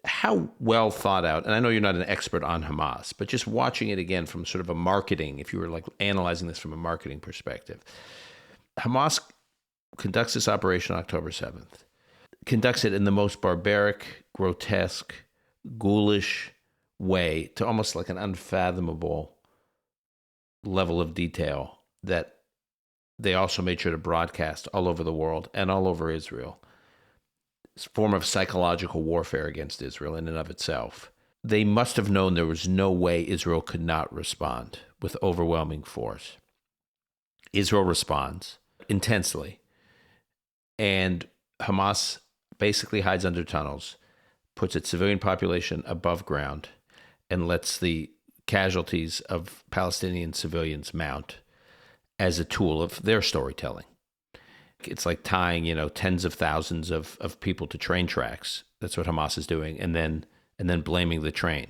How well thought out, and I know you're not an expert on Hamas, but just watching it again from sort of a marketing, if you were analyzing this from a marketing perspective, Hamas conducts this operation on October 7th, conducts it in the most barbaric, grotesque, ghoulish way to almost like an unfathomable level of detail that they also made sure to broadcast all over the world and all over Israel. It's a form of psychological warfare against Israel in and of itself. They must have known there was no way Israel could not respond with overwhelming force. Israel responds intensely, and Hamas basically hides under tunnels, puts its civilian population above ground, and lets the casualties of Palestinian civilians mount as a tool of their storytelling. It's like tying, tens of thousands of people to train tracks. That's what Hamas is doing, and then blaming the train,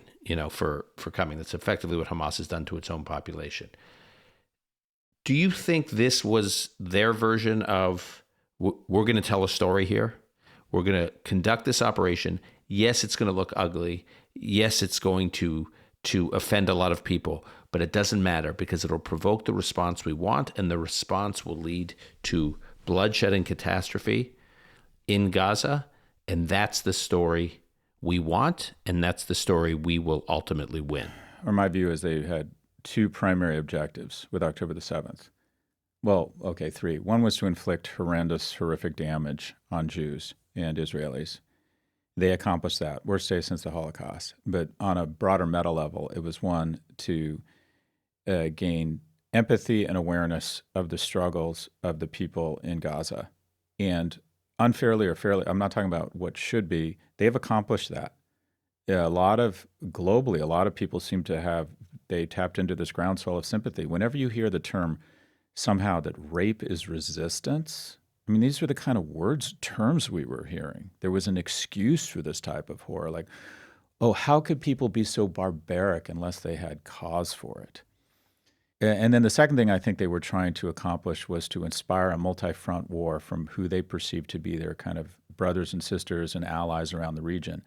for coming. That's effectively what Hamas has done to its own population. Do you think this was their version of, we're going to tell a story here? We're going to conduct this operation. Yes, it's going to look ugly. Yes, it's going to offend a lot of people, but it doesn't matter because it'll provoke the response we want, and the response will lead to bloodshed and catastrophe in Gaza, and that's the story we want, and that's the story we will ultimately win. Or my view is they had two primary objectives with October the 7th. Well, okay, three. One was to inflict horrific damage on Jews and Israelis. They accomplished that, worst day since the Holocaust. But on a broader meta level, it was one to gain empathy and awareness of the struggles of the people in Gaza. And unfairly or fairly, I'm not talking about what should be, they have accomplished that. Globally, a lot of people seem to have, they tapped into this groundswell of sympathy. Whenever you hear the term somehow that rape is resistance. I mean, these were the kind of terms we were hearing. There was an excuse for this type of horror, like, oh, how could people be so barbaric unless they had cause for it? And then the second thing I think they were trying to accomplish was to inspire a multi-front war from who they perceived to be their kind of brothers and sisters and allies around the region.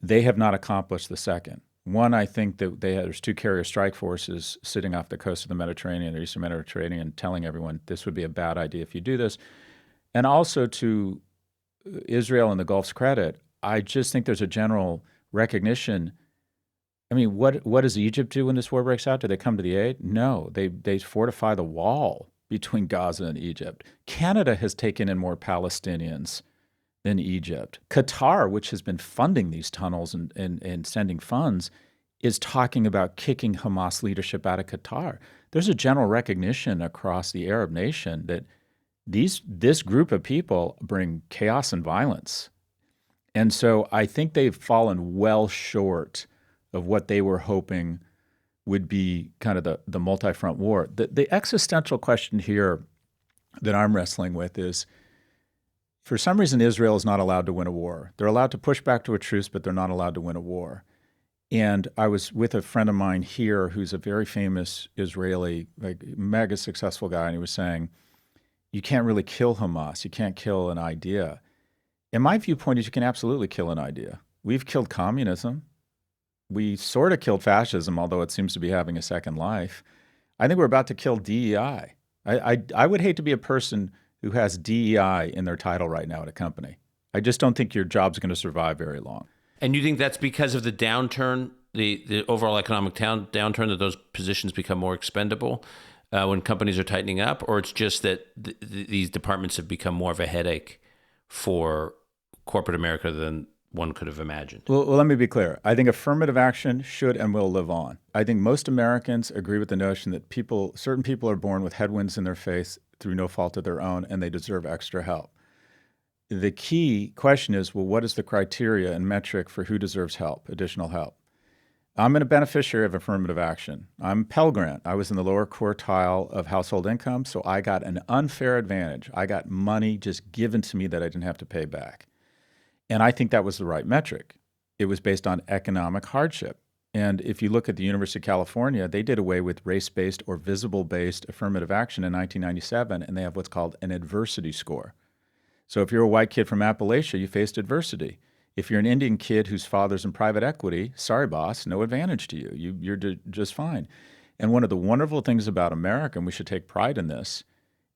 They have not accomplished the second. One, I think that there's 2 carrier strike forces sitting off the coast of the Mediterranean, the Eastern Mediterranean, telling everyone this would be a bad idea if you do this. And also to Israel and the Gulf's credit, I just think there's a general recognition. I mean, what does Egypt do when this war breaks out? Do they come to the aid? No, they fortify the wall between Gaza and Egypt. Canada has taken in more Palestinians than Egypt. Qatar, which has been funding these tunnels and sending funds, is talking about kicking Hamas leadership out of Qatar. There's a general recognition across the Arab nation that this group of people bring chaos and violence. And so I think they've fallen well short of what they were hoping would be kind of the multi-front war. The existential question here that I'm wrestling with is, for some reason, Israel is not allowed to win a war. They're allowed to push back to a truce, but they're not allowed to win a war. And I was with a friend of mine here who's a very famous Israeli, like mega successful guy, and he was saying, you can't really kill Hamas. You can't kill an idea. And my viewpoint is you can absolutely kill an idea. We've killed communism. We sort of killed fascism, although it seems to be having a second life. I think we're about to kill DEI. I would hate to be a person who has DEI in their title right now at a company. I just don't think your job's going to survive very long. And you think that's because of the downturn, the overall economic downturn, that those positions become more expendable when companies are tightening up? Or it's just that these departments have become more of a headache for corporate America than one could have imagined? Well, let me be clear. I think affirmative action should and will live on. I think most Americans agree with the notion that certain people are born with headwinds in their face through no fault of their own, and they deserve extra help. The key question is, well, what is the criteria and metric for who deserves help, additional help? I'm a beneficiary of affirmative action. I'm Pell Grant. I was in the lower quartile of household income, so I got an unfair advantage. I got money just given to me that I didn't have to pay back. And I think that was the right metric. It was based on economic hardship. And if you look at the University of California, they did away with race-based or visible-based affirmative action in 1997, and they have what's called an adversity score. So if you're a white kid from Appalachia, you faced adversity. If you're an Indian kid whose father's in private equity, sorry, boss, no advantage to you. You're just fine. And one of the wonderful things about America, and we should take pride in this,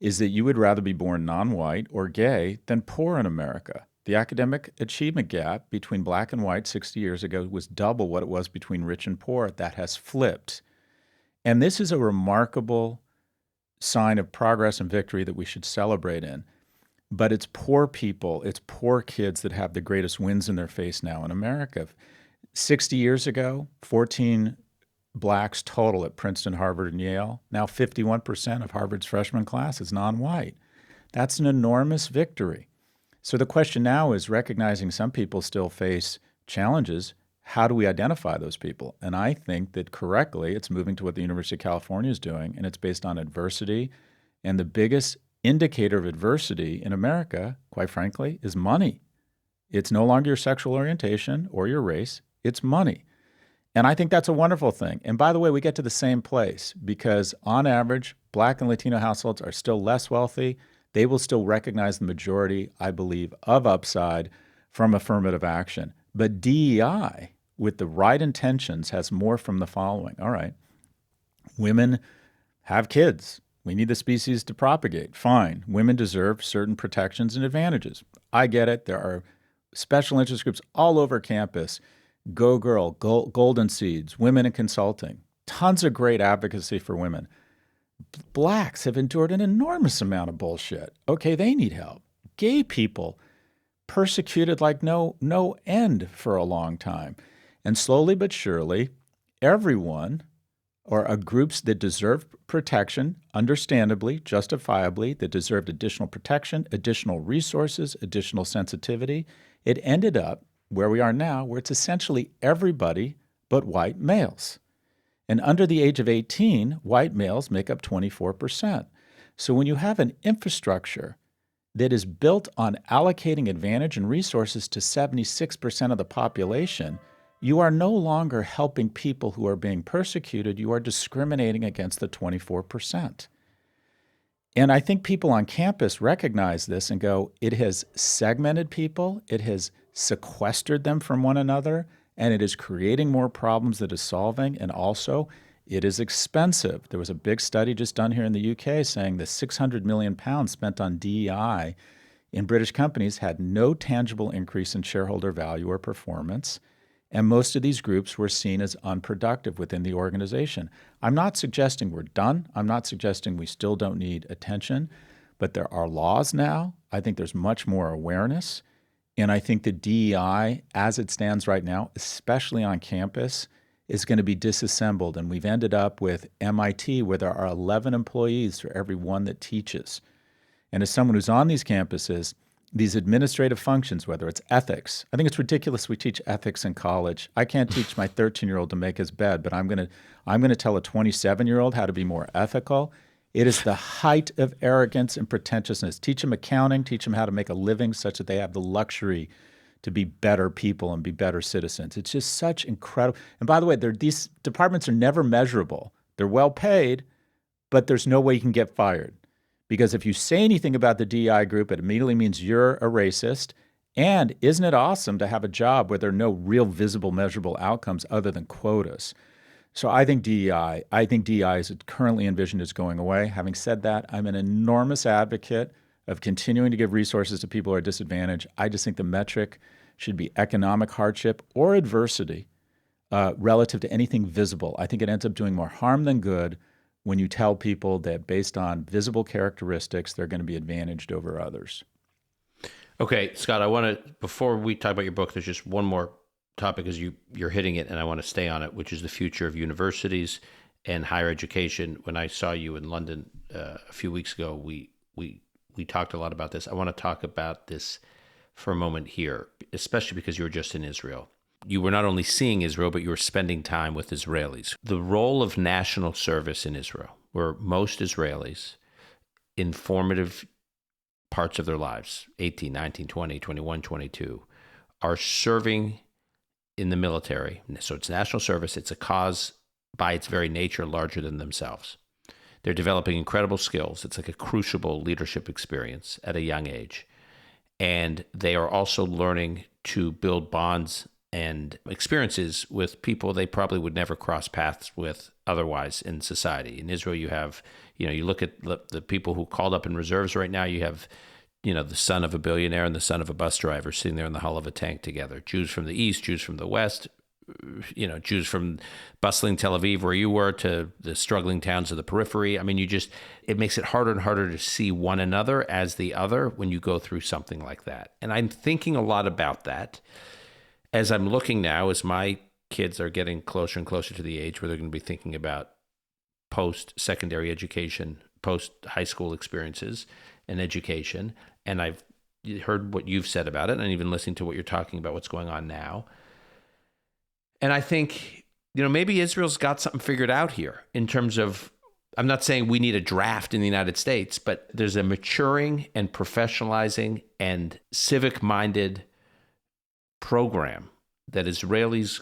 is that you would rather be born non-white or gay than poor in America. The academic achievement gap between black and white 60 years ago was double what it was between rich and poor. That has flipped. And this is a remarkable sign of progress and victory that we should celebrate in. But it's poor people, it's poor kids that have the greatest wins in their face now in America. 60 years ago, 14 blacks total at Princeton, Harvard, and Yale. Now 51% of Harvard's freshman class is non-white. That's an enormous victory. So the question now is, recognizing some people still face challenges, how do we identify those people? And I think that correctly, it's moving to what the University of California is doing, and it's based on adversity. And the biggest indicator of adversity in America, quite frankly, is money. It's no longer your sexual orientation or your race, it's money. And I think that's a wonderful thing. And by the way, we get to the same place because on average, Black and Latino households are still less wealthy. They will still recognize the majority, I believe, of upside from affirmative action. But DEI, with the right intentions, has more from the following. All right, women have kids. We need the species to propagate. Fine. Women deserve certain protections and advantages. I get it. There are special interest groups all over campus. Go Girl, Golden Seeds, Women in Consulting. Tons of great advocacy for women. Blacks have endured an enormous amount of bullshit. Okay, they need help. Gay people persecuted like no end for a long time. And slowly but surely, everyone or groups that deserve protection, understandably, justifiably, that deserved additional protection, additional resources, additional sensitivity, it ended up where we are now, where it's essentially everybody but white males. And under the age of 18, white males make up 24%. So when you have an infrastructure that is built on allocating advantage and resources to 76% of the population, you are no longer helping people who are being persecuted. You are discriminating against the 24%. And I think people on campus recognize this and go, it has segmented people, it has sequestered them from one another, and it is creating more problems that is solving, and also it is expensive. There was a big study just done here in the UK saying the 600 million pounds spent on DEI in British companies had no tangible increase in shareholder value or performance, and most of these groups were seen as unproductive within the organization. I'm not suggesting we're done. I'm not suggesting we still don't need attention, but there are laws now. I think there's much more awareness, and I think the DEI, as it stands right now, especially on campus, is going to be disassembled. And we've ended up with MIT, where there are 11 employees for every one that teaches. And as someone who's on these campuses, these administrative functions, whether it's ethics, I think it's ridiculous we teach ethics in college. I can't teach my 13-year-old to make his bed, but I'm going to tell a 27-year-old how to be more ethical. It is the height of arrogance and pretentiousness. Teach them accounting, teach them how to make a living such that they have the luxury to be better people and be better citizens. It's just such incredible. And by the way, these departments are never measurable. They're well paid, but there's no way you can get fired. Because if you say anything about the DEI group, it immediately means you're a racist. And isn't it awesome to have a job where there are no real visible measurable outcomes other than quotas? So I think DEI as it currently envisioned is going away. Having said that, I'm an enormous advocate of continuing to give resources to people who are disadvantaged. I just think the metric should be economic hardship or adversity relative to anything visible. I think it ends up doing more harm than good when you tell people that based on visible characteristics, they're going to be advantaged over others. Okay, Scott, I want to, before we talk about your book, there's just one more topic as you're hitting it, and I want to stay on it, which is the future of universities and higher education. When I saw you in London a few weeks ago, we talked a lot about this. I want to talk about this for a moment here, especially because you were just in Israel. You were not only seeing Israel, but you were spending time with Israelis. The role of national service in Israel, where most Israelis, in formative parts of their lives, 18, 19, 20, 21, 22, are serving in the military. So it's national service. It's a cause by its very nature larger than themselves. They're developing incredible skills. It's like a crucible leadership experience at a young age. And they are also learning to build bonds and experiences with people they probably would never cross paths with otherwise in society. In Israel, you have, you look at the people who called up in reserves right now, you have, the son of a billionaire and the son of a bus driver sitting there in the hull of a tank together. Jews from the east, Jews from the west, Jews from bustling Tel Aviv, where you were, to the struggling towns of the periphery. I mean, it makes it harder and harder to see one another as the other when you go through something like that. And I'm thinking a lot about that as I'm looking now, as my kids are getting closer and closer to the age where they're going to be thinking about post-secondary education, post-high school experiences and education. And I've heard what you've said about it, and even listening to what you're talking about, what's going on now. And I think, maybe Israel's got something figured out here in terms of, I'm not saying we need a draft in the United States, but there's a maturing and professionalizing and civic-minded program that Israelis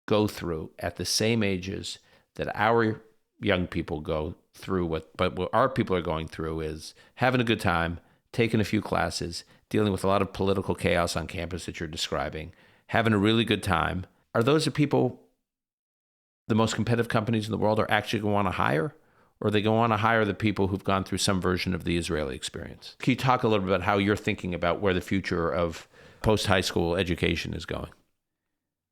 go through at the same ages that our young people go through. But what our people are going through is having a good time, taking a few classes, dealing with a lot of political chaos on campus that you're describing, having a really good time. Are those the people the most competitive companies in the world are actually going to want to hire? Or are they going to want to hire the people who've gone through some version of the Israeli experience? Can you talk a little bit about how you're thinking about where the future of post-high school education is going?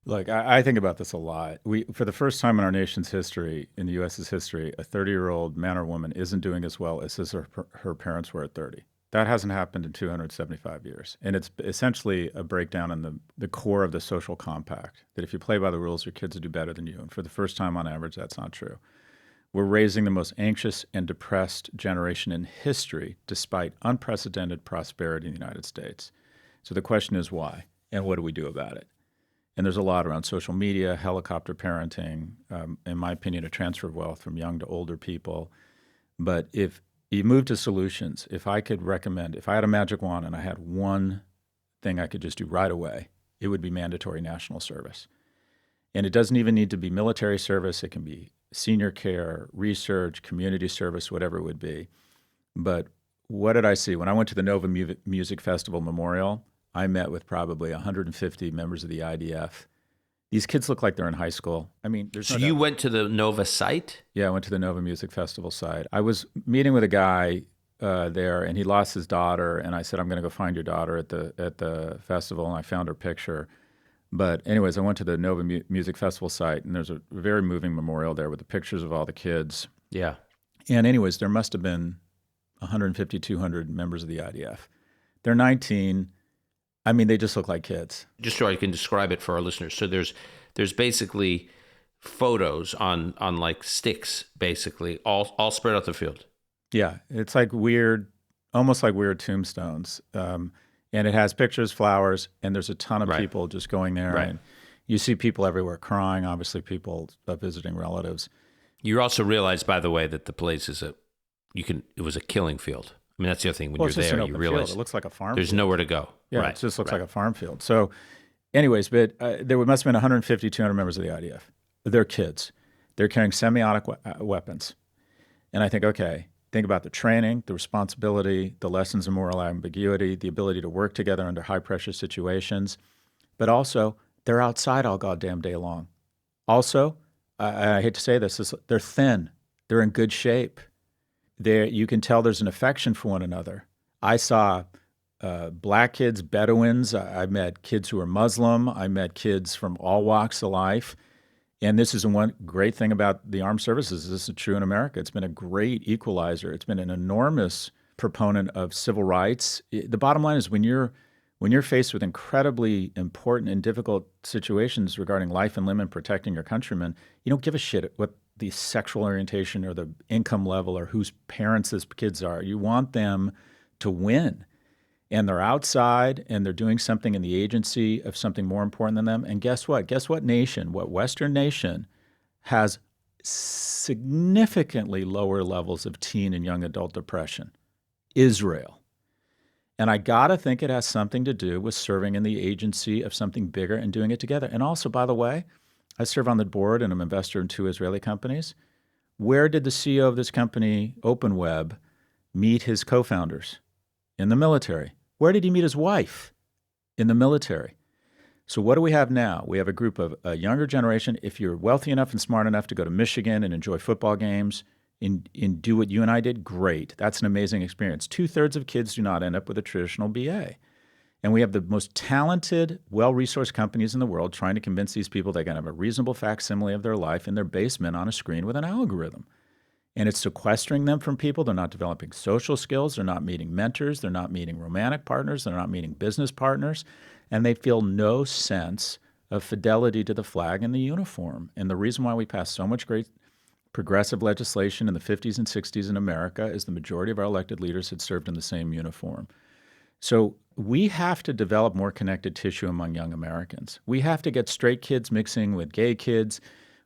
Look, I think about this a lot. For the first time in our nation's history, in the U.S.'s history, a 30-year-old man or woman isn't doing as well as her parents were at 30. That hasn't happened in 275 years. And it's essentially a breakdown in the core of the social compact, that if you play by the rules, your kids will do better than you. And for the first time on average, that's not true. We're raising the most anxious and depressed generation in history, despite unprecedented prosperity in the United States. So the question is why, and what do we do about it? And there's a lot around social media, helicopter parenting, in my opinion, a transfer of wealth from young to older people. But if you move to solutions. If I could recommend, if I had a magic wand and I had one thing I could just do right away, it would be mandatory national service. And it doesn't even need to be military service. It can be senior care, research, community service, whatever it would be. But what did I see? When I went to the Nova Music Festival Memorial, I met with probably 150 members of the IDF. These kids look like they're in high school. I mean, there's so you went to the Nova site? Yeah, I went to the Nova Music Festival site. I was meeting with a guy there, and he lost his daughter. And I said, I'm going to go find your daughter at the festival. And I found her picture. But anyways, I went to the Nova Music Festival site, and there's a very moving memorial there with the pictures of all the kids. Yeah. And anyways, there must have been 150, 200 members of the IDF. They're 19. I mean, they just look like kids. Just so I can describe it for our listeners. So there's basically photos on like sticks, basically, all spread out the field. Yeah, it's like weird, almost like weird tombstones. And it has pictures, flowers, and there's a ton of people just going there. Right. And you see people everywhere crying, obviously people visiting relatives. You also realize, by the way, that the place is it was a killing field. I mean, that's the other thing. When you're there, you realize field. It looks like a farm there's field. Nowhere to go. Yeah, right. it just looks like a farm field. So anyways, but there must have been 150, 200 members of the IDF. They're kids. They're carrying semi-automatic weapons. And I think, okay, think about the training, the responsibility, the lessons of moral ambiguity, the ability to work together under high-pressure situations. But also, they're outside all goddamn day long. Also, I hate to say this, they're thin. They're in good shape. You can tell there's an affection for one another. I saw black kids, Bedouins. I met kids who are Muslim. I met kids from all walks of life. And this is one great thing about the armed services. This is true in America. It's been a great equalizer. It's been an enormous proponent of civil rights. The bottom line is when you're faced with incredibly important and difficult situations regarding life and limb and protecting your countrymen, you don't give a shit what the sexual orientation or the income level or whose parents these kids are. You want them to win. And they're outside and they're doing something in the agency of something more important than them. And guess what? Guess what nation, what Western nation has significantly lower levels of teen and young adult depression? Israel. And I got to think it has something to do with serving in the agency of something bigger and doing it together. And also, by the way, I serve on the board and I'm an investor in 2 Israeli companies. Where did the CEO of this company, OpenWeb, meet his co-founders? In the military. Where did he meet his wife? In the military. So what do we have now? We have a group of a younger generation. If you're wealthy enough and smart enough to go to Michigan and enjoy football games and do what you and I did, great. That's an amazing experience. 2/3 of kids do not end up with a traditional BA. And we have the most talented, well-resourced companies in the world trying to convince these people they can have a reasonable facsimile of their life in their basement on a screen with an algorithm. And it's sequestering them from people. They're not developing social skills. They're not meeting mentors. They're not meeting romantic partners. They're not meeting business partners. And they feel no sense of fidelity to the flag and the uniform. And the reason why we passed so much great progressive legislation in the 50s and 60s in America is the majority of our elected leaders had served in the same uniform. So we have to develop more connected tissue among young Americans. We have to get straight kids mixing with gay kids,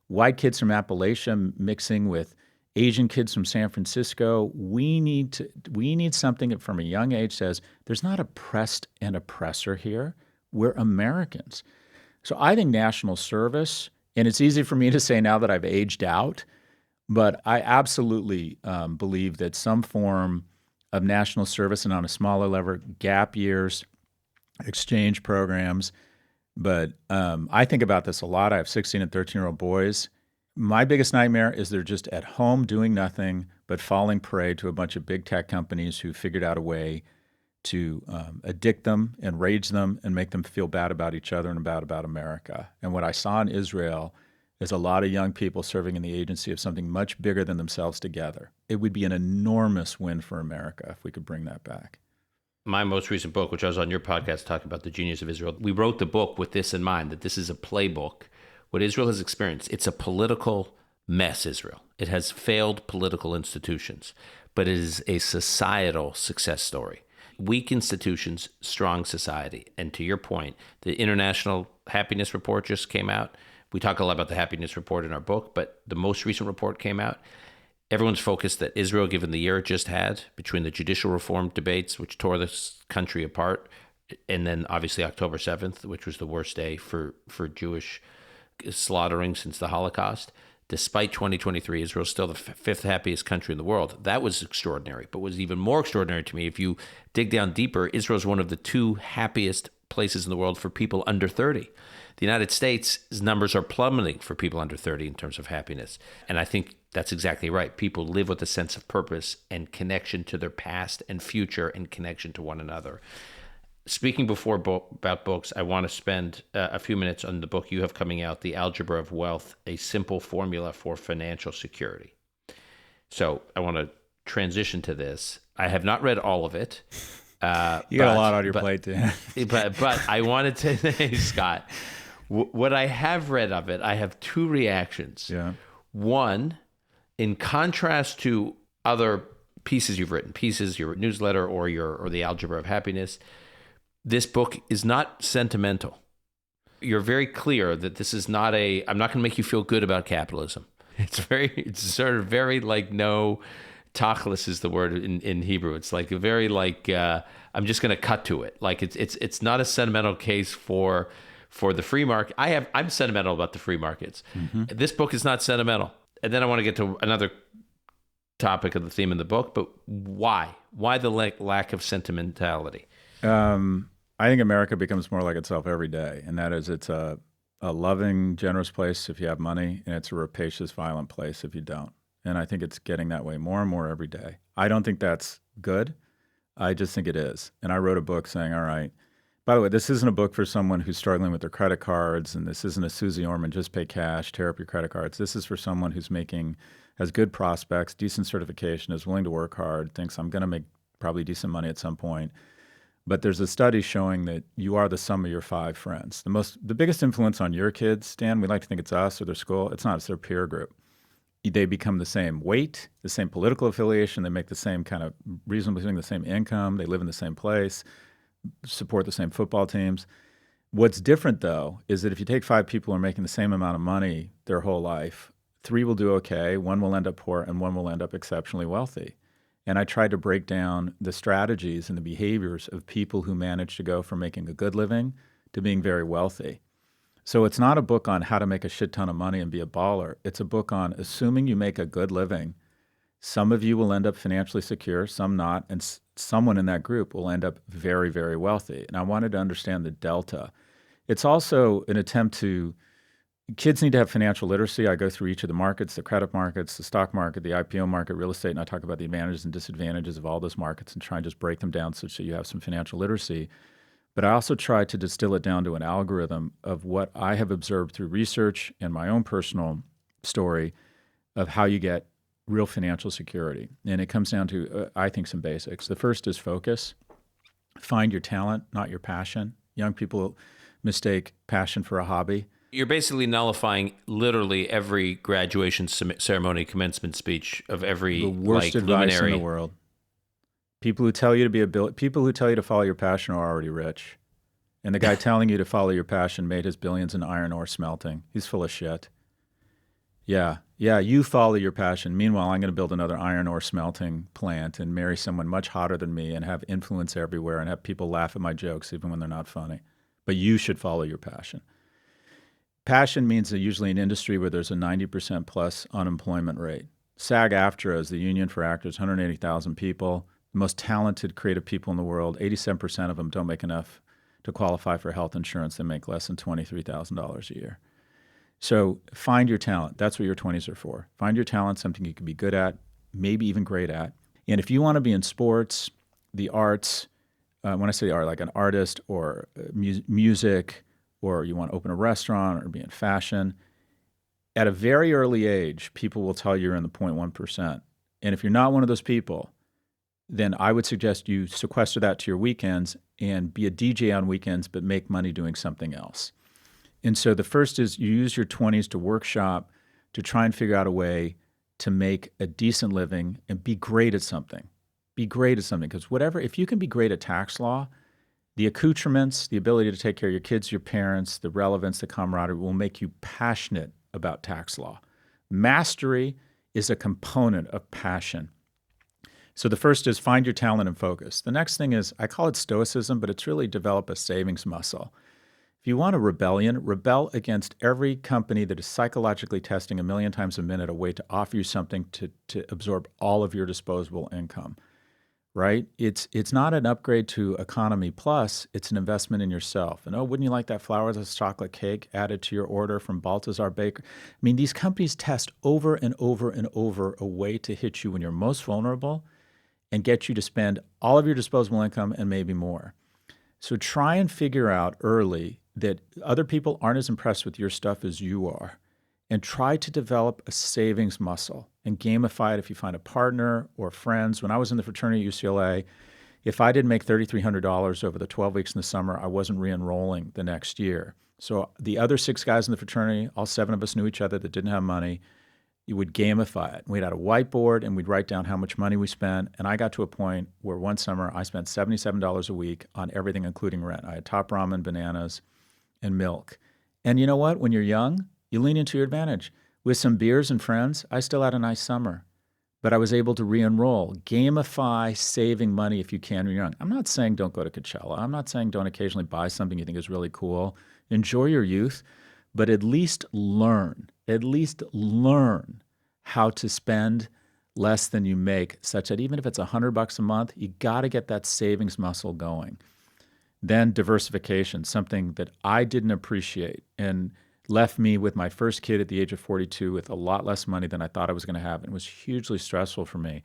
white kids from Appalachia mixing with Asian kids from San Francisco. We need something from a young age says there's not oppressed and oppressor here. We're Americans. So I think national service, and it's easy for me to say now that I've aged out, but I absolutely believe that some form of national service and on a smaller level, gap years, exchange programs. But I think about this a lot. I have 16 and 13-year-old boys. My biggest nightmare is they're just at home doing nothing but falling prey to a bunch of big tech companies who figured out a way to addict them, enrage them, and make them feel bad about each other and about America. And what I saw in Israel is a lot of young people serving in the agency of something much bigger than themselves together. It would be an enormous win for America if we could bring that back. My most recent book, which I was on your podcast talking about the genius of Israel, we wrote the book with this in mind, that this is a playbook. What Israel has experienced, it's a political mess, Israel. It has failed political institutions, but it is a societal success story. Weak institutions, strong society. And to your point, the International Happiness Report just came out. We talk a lot about the Happiness Report in our book, but the most recent report came out. Everyone's focused that Israel, given the year it just had, between the judicial reform debates, which tore this country apart, and then obviously October 7th, which was the worst day for Jewish slaughtering since the Holocaust. Despite 2023, Israel's still the fifth happiest country in the world. That was extraordinary. But what was even more extraordinary to me, if you dig down deeper, Israel's one of the two happiest places in the world for people under 30. The United States' numbers are plummeting for people under 30 in terms of happiness. And I think that's exactly right. People live with a sense of purpose and connection to their past and future and connection to one another. Speaking before about books, I want to spend a few minutes on the book you have coming out, The Algebra of Wealth, A Simple Formula for Financial Security. So I want to transition to this. I have not read all of it. You got a lot on your plate, Dan. but I wanted to say, Scott, what I have read of it, I have two reactions. Yeah. One, in contrast to other pieces you've written, your newsletter or the Algebra of Happiness, this book is not sentimental. You're very clear that this is not I'm not going to make you feel good about capitalism. It's sort of very like no, tachlis is the word in Hebrew. It's like a very like, I'm just going to cut to it. Like it's not a sentimental case for the free market. I'm sentimental about the free markets. Mm-hmm. This book is not sentimental. And then I want to get to another topic of the theme in the book, but why? Why the lack of sentimentality? I think America becomes more like itself every day, and that is it's a loving, generous place if you have money, and it's a rapacious, violent place if you don't. And I think it's getting that way more and more every day. I don't think that's good. I just think it is. And I wrote a book saying, all right, by the way, this isn't a book for someone who's struggling with their credit cards, and this isn't a Susie Orman, just pay cash, tear up your credit cards. This is for someone who's has good prospects, decent certification, is willing to work hard, thinks I'm going to make probably decent money at some point. But there's a study showing that you are the sum of your 5 friends. The biggest influence on your kids, Dan, we like to think it's us or their school. It's not. It's their peer group. They become the same weight, the same political affiliation. They make the same kind of reasonably the same income. They live in the same place, support the same football teams. What's different, though, is that if you take 5 people who are making the same amount of money their whole life, 3 will do okay, 1 will end up poor, and 1 will end up exceptionally wealthy. And I tried to break down the strategies and the behaviors of people who manage to go from making a good living to being very wealthy. So it's not a book on how to make a shit ton of money and be a baller. It's a book on assuming you make a good living. Some of you will end up financially secure, some not, and someone in that group will end up very, very wealthy. And I wanted to understand the delta. It's also an attempt kids need to have financial literacy. I go through each of the markets, the credit markets, the stock market, the IPO market, real estate, and I talk about the advantages and disadvantages of all those markets and try and just break them down such that you have some financial literacy. But I also try to distill it down to an algorithm of what I have observed through research and my own personal story of how you get real financial security. And it comes down to, I think, some basics. The first is focus. Find your talent, not your passion. Young people mistake passion for a hobby. You're basically nullifying literally every graduation ceremony commencement speech of every the worst advice luminary in the world. People who tell you to follow your passion are already rich, and the guy telling you to follow your passion made his billions in iron ore smelting. He's full of shit. Yeah, you follow your passion. Meanwhile, I'm going to build another iron ore smelting plant and marry someone much hotter than me and have influence everywhere and have people laugh at my jokes even when they're not funny. But you should follow your passion. Passion means that usually an industry where there's a 90% plus unemployment rate. SAG-AFTRA is the union for actors, 180,000 people, the most talented creative people in the world. 87% of them don't make enough to qualify for health insurance. They make less than $23,000 a year. So find your talent. That's what your 20s are for. Find your talent, something you can be good at, maybe even great at. And if you want to be in sports, the arts, when I say art, like an artist or music, or you want to open a restaurant or be in fashion, at a very early age, people will tell you you're in the 0.1%. And if you're not one of those people, then I would suggest you sequester that to your weekends and be a DJ on weekends, but make money doing something else. And so the first is you use your 20s to workshop, to try and figure out a way to make a decent living and be great at something. Be great at something, because if you can be great at tax law, the accoutrements, the ability to take care of your kids, your parents, the relevance, the camaraderie will make you passionate about tax law. Mastery is a component of passion. So the first is find your talent and focus. The next thing is, I call it stoicism, but it's really develop a savings muscle. If you want a rebellion, rebel against every company that is psychologically testing 1 million times a minute a way to offer you something to absorb all of your disposable income, right? It's not an upgrade to Economy Plus. It's an investment in yourself. And wouldn't you like that flowers chocolate cake added to your order from Balthazar Baker? I mean, these companies test over and over and over a way to hit you when you're most vulnerable and get you to spend all of your disposable income and maybe more. So try and figure out early that other people aren't as impressed with your stuff as you are, and try to develop a savings muscle and gamify it if you find a partner or friends. When I was in the fraternity at UCLA, if I didn't make $3,300 over the 12 weeks in the summer, I wasn't re-enrolling the next year. So the other 6 guys in the fraternity, all 7 of us knew each other that didn't have money. You would gamify it. We'd had a whiteboard and we'd write down how much money we spent. And I got to a point where one summer I spent $77 a week on everything, including rent. I had top ramen, bananas, and milk. And you know what? When you're young, you lean into your advantage. With some beers and friends, I still had a nice summer. But I was able to re-enroll. Gamify saving money if you can when you're young. I'm not saying don't go to Coachella. I'm not saying don't occasionally buy something you think is really cool. Enjoy your youth, but at least learn how to spend less than you make, such that even if it's $100 a month, you got to get that savings muscle going. Then diversification, something that I didn't appreciate and left me with my first kid at the age of 42 with a lot less money than I thought I was going to have. And it was hugely stressful for me.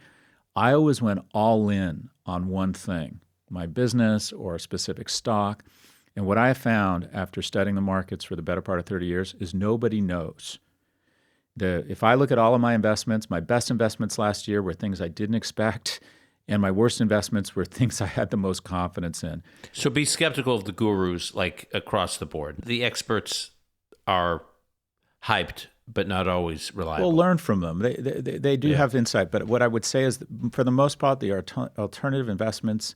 I always went all in on one thing, my business or a specific stock. And what I have found after studying the markets for the better part of 30 years is nobody knows. If I look at all of my investments, my best investments last year were things I didn't expect, and my worst investments were things I had the most confidence in. So be skeptical of the gurus, like across the board. The experts are hyped, but not always reliable. Well, learn from them. They do have insight. But what I would say is, that for the most part, the alternative investments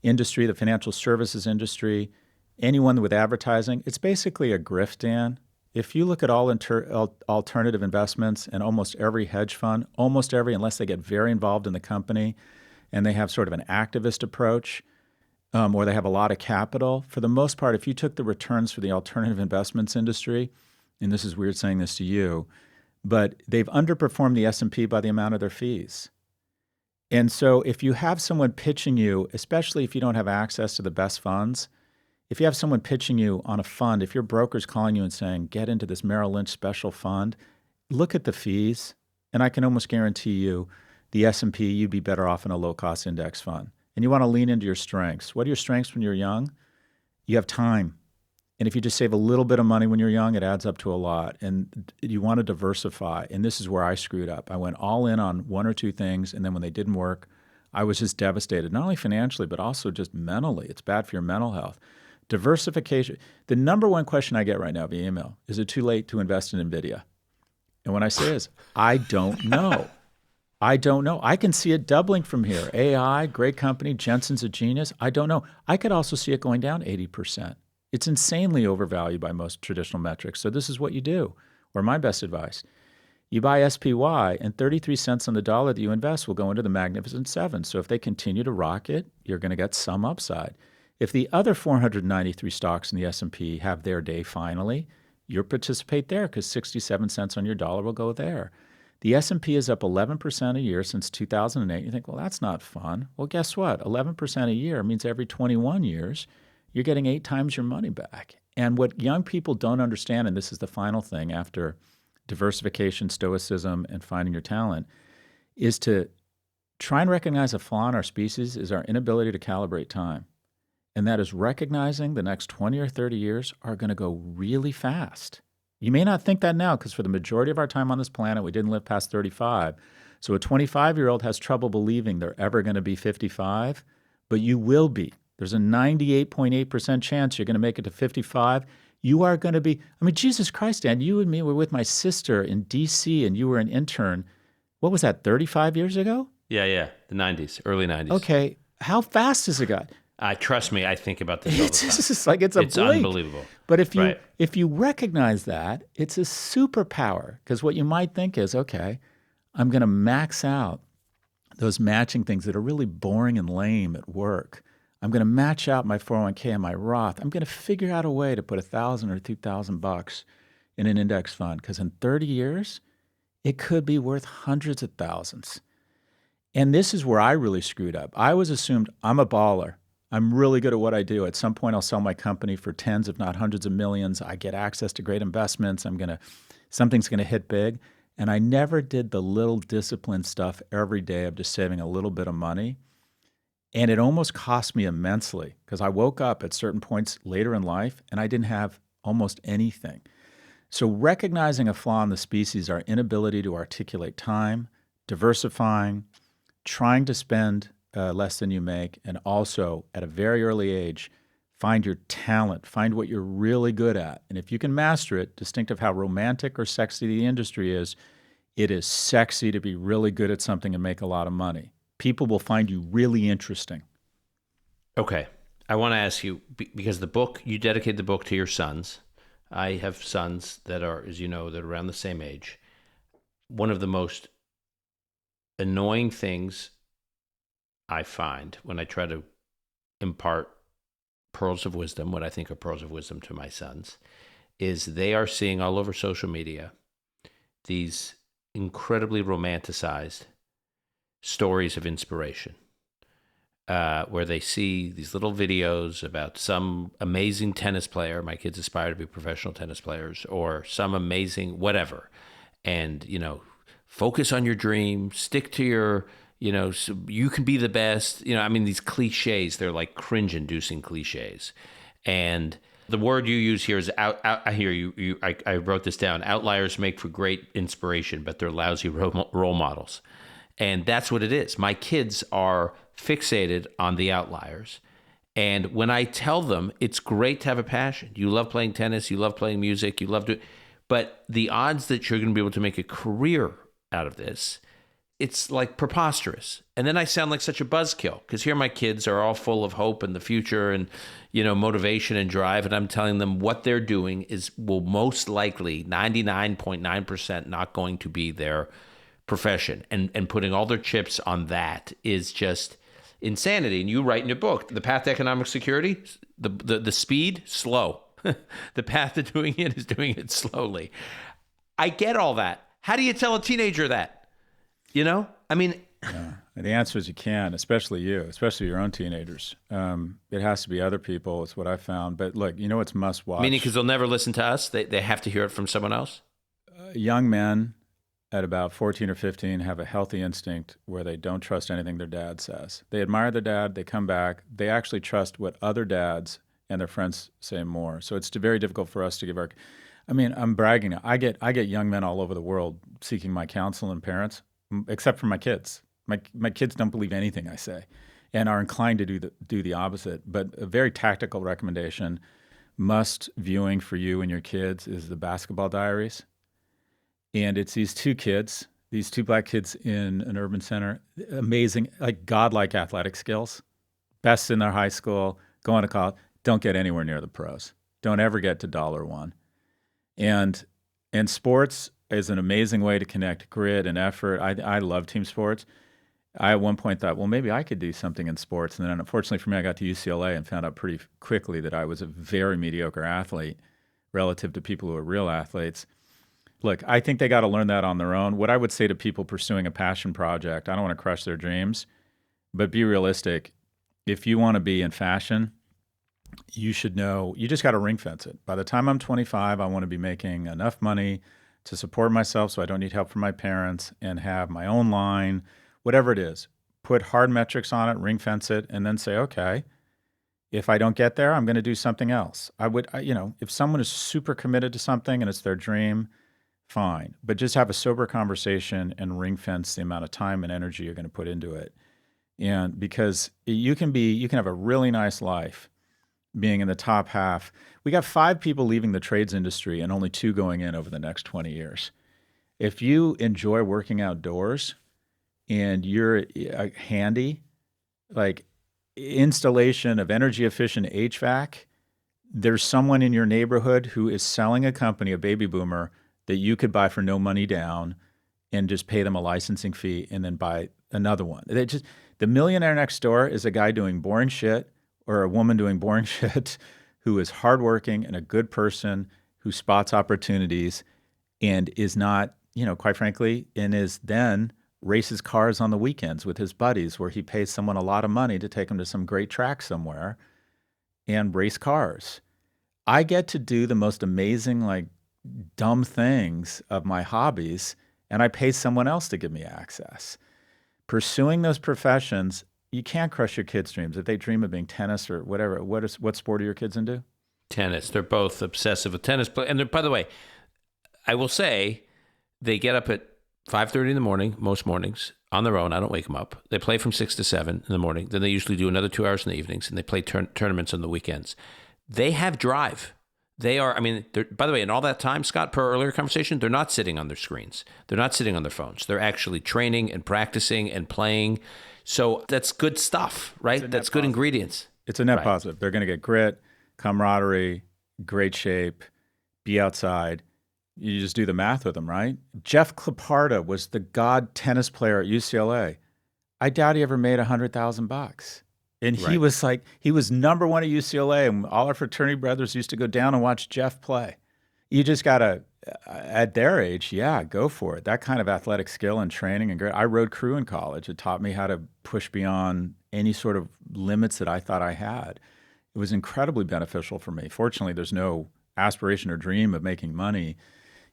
industry, the financial services industry, anyone with advertising, it's basically a grift, Dan. If you look at all alternative investments and almost every hedge fund, almost every, unless they get very involved in the company and they have sort of an activist approach, or they have a lot of capital, for the most part, if you took the returns for the alternative investments industry, and this is weird saying this to you, but they've underperformed the S&P by the amount of their fees. And so if you have someone pitching you, especially if you don't have access to the best funds, if you have someone pitching you on a fund, if your broker's calling you and saying, get into this Merrill Lynch special fund, look at the fees, and I can almost guarantee you the S&P, you'd be better off in a low-cost index fund. And you want to lean into your strengths. What are your strengths when you're young? You have time. And if you just save a little bit of money when you're young, it adds up to a lot. And you want to diversify. And this is where I screwed up. I went all in on one or two things, and then when they didn't work, I was just devastated, not only financially, but also just mentally. It's bad for your mental health. Diversification. The number one question I get right now via email, is it too late to invest in NVIDIA? And what I say is, I don't know. I don't know. I can see it doubling from here. AI, great company. Jensen's a genius. I don't know. I could also see it going down 80%. It's insanely overvalued by most traditional metrics. So this is what you do, or my best advice. You buy SPY, and 33 cents on the dollar that you invest will go into the Magnificent Seven. So if they continue to rocket, you're going to get some upside. If the other 493 stocks in the S&P have their day finally, you'll participate there because 67 cents on your dollar will go there. The S&P is up 11% a year since 2008. You think, well, that's not fun. Well, guess what? 11% a year means every 21 years, you're getting 8 times your money back. And what young people don't understand, and this is the final thing after diversification, stoicism, and finding your talent, is to try and recognize a flaw in our species is our inability to calibrate time. And that is recognizing the next 20 or 30 years are going to go really fast. You may not think that now because for the majority of our time on this planet, we didn't live past 35. So a 25-year-old has trouble believing they're ever going to be 55, but you will be. There's a 98.8% chance you're going to make it to 55. You are going to be, I mean, Jesus Christ, Dan, you and me were with my sister in D.C. and you were an intern. What was that, 35 years ago? Yeah, the 90s, early 90s. Okay, how fast has it got? Trust me, I think about this all the time. It's just like it's blink. Unbelievable. But if you recognize that, it's a superpower because what you might think is, okay, I'm going to max out those matching things that are really boring and lame at work. I'm going to match out my 401k and my Roth. I'm going to figure out a way to put $1,000 or $2,000 in an index fund, because in 30 years, it could be worth hundreds of thousands. And this is where I really screwed up. I was assumed I'm a baller. I'm really good at what I do. At some point, I'll sell my company for tens, if not hundreds of millions. I get access to great investments. Something's going to hit big. And I never did the little disciplined stuff every day of just saving a little bit of money. And it almost cost me immensely, because I woke up at certain points later in life and I didn't have almost anything. So recognizing a flaw in the species, our inability to articulate time, diversifying, trying to spend less than you make, and also at a very early age, find your talent, find what you're really good at. And if you can master it, distinct of how romantic or sexy the industry is, it is sexy to be really good at something and make a lot of money. People will find you really interesting. Okay. I want to ask you, because the book, you dedicate the book to your sons. I have sons that are, as you know, that are around the same age. One of the most annoying things I find when I try to impart pearls of wisdom, what I think are pearls of wisdom to my sons, is they are seeing all over social media these incredibly romanticized stories of inspiration, where they see these little videos about some amazing tennis player. My kids aspire to be professional tennis players, or some amazing whatever. And, focus on your dream, stick to your, so you can be the best. These cliches, they're like cringe-inducing cliches. And the word you use here is I hear you. I wrote this down. Outliers make for great inspiration, but they're lousy role models. And that's what it is. My kids are fixated on the outliers. And when I tell them it's great to have a passion, you love playing tennis, you love playing music, you love doing, but the odds that you're going to be able to make a career out of this, it's like preposterous. And then I sound like such a buzzkill, because here my kids are all full of hope and the future and, motivation and drive. And I'm telling them what they're doing will most likely 99.9% not going to be their profession. And putting all their chips on that is just insanity. And you write in your book, the path to economic security, the speed, slow. The path to doing it is doing it slowly. I get all that. How do you tell a teenager that? Yeah. The answer is you can, especially your own teenagers. It has to be other people. It's what I found. But look, it's must watch. Meaning because they'll never listen to us? They have to hear it from someone else? Young men at about 14 or 15 have a healthy instinct where they don't trust anything their dad says. They admire their dad. They come back. They actually trust what other dads and their friends say more. So it's very difficult for us to give I'm bragging. I get young men all over the world seeking my counsel and parents, except for my kids. My kids don't believe anything I say and are inclined to do the opposite. But a very tactical recommendation, must viewing for you and your kids, is the Basketball Diaries. And it's these two black kids in an urban center, amazing, like godlike athletic skills, best in their high school, going to college, don't get anywhere near the pros. Don't ever get to $1. And sports is an amazing way to connect grit and effort. I love team sports. I at one point thought, well, maybe I could do something in sports. And then unfortunately for me, I got to UCLA and found out pretty quickly that I was a very mediocre athlete relative to people who are real athletes. Look, I think they got to learn that on their own. What I would say to people pursuing a passion project, I don't want to crush their dreams, but be realistic. If you want to be in fashion, you should know, you just got to ring fence it. By the time I'm 25, I want to be making enough money to support myself so I don't need help from my parents and have my own line, whatever it is. Put hard metrics on it, ring fence it, and then say, okay, if I don't get there, I'm going to do something else. If someone is super committed to something and it's their dream, fine. But just have a sober conversation and ring fence the amount of time and energy you're going to put into it. And because you can have a really nice life being in the top half. We got 5 people leaving the trades industry and only 2 going in over the next 20 years. If you enjoy working outdoors and you're handy, like installation of energy efficient HVAC, there's someone in your neighborhood who is selling a company, a baby boomer, that you could buy for no money down and just pay them a licensing fee and then buy another one. The millionaire next door is a guy doing boring shit or a woman doing boring shit who is hardworking and a good person who spots opportunities and is not, quite frankly, and is then races cars on the weekends with his buddies where he pays someone a lot of money to take him to some great track somewhere and race cars. I get to do the most amazing, dumb things of my hobbies, and I pay someone else to give me access. Pursuing those professions, you can't crush your kids' dreams. If they dream of being tennis or whatever, what sport are your kids into? Tennis. They're both obsessive with tennis. And by the way, I will say they get up at 5:30 in the morning, most mornings, on their own. I don't wake them up. They play from 6 to 7 in the morning. Then they usually do another 2 hours in the evenings, and they play tournaments on the weekends. They have drive. They are, by the way, in all that time, Scott, per earlier conversation, they're not sitting on their screens. They're not sitting on their phones. They're actually training and practicing and playing. So that's good stuff, right? That's good ingredients. It's a net positive. They're going to get grit, camaraderie, great shape, be outside. You just do the math with them, right? Jeff Claparta was the god tennis player at UCLA. I doubt he ever made $100,000. And he was number one at UCLA, and all our fraternity brothers used to go down and watch Jeff play. You just got to, at their age, go for it. That kind of athletic skill and training and grit. I rode crew in college. It taught me how to push beyond any sort of limits that I thought I had. It was incredibly beneficial for me. Fortunately, there's no aspiration or dream of making money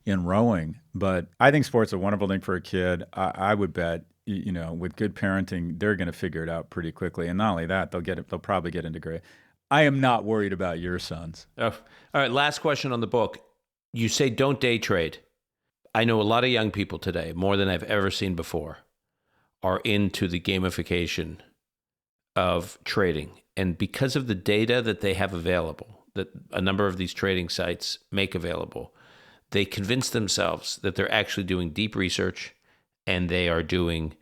in rowing, but I think sports is a wonderful thing for a kid. I would bet, with good parenting, they're going to figure it out pretty quickly. And not only that, they'll probably get into great. I am not worried about your sons. Oh, all right. Last question on the book. You say don't day trade. I know a lot of young people today, more than I've ever seen before, are into the gamification of trading. And because of the data that they have available, that a number of these trading sites make available, they convince themselves that they're actually doing deep research and they are doing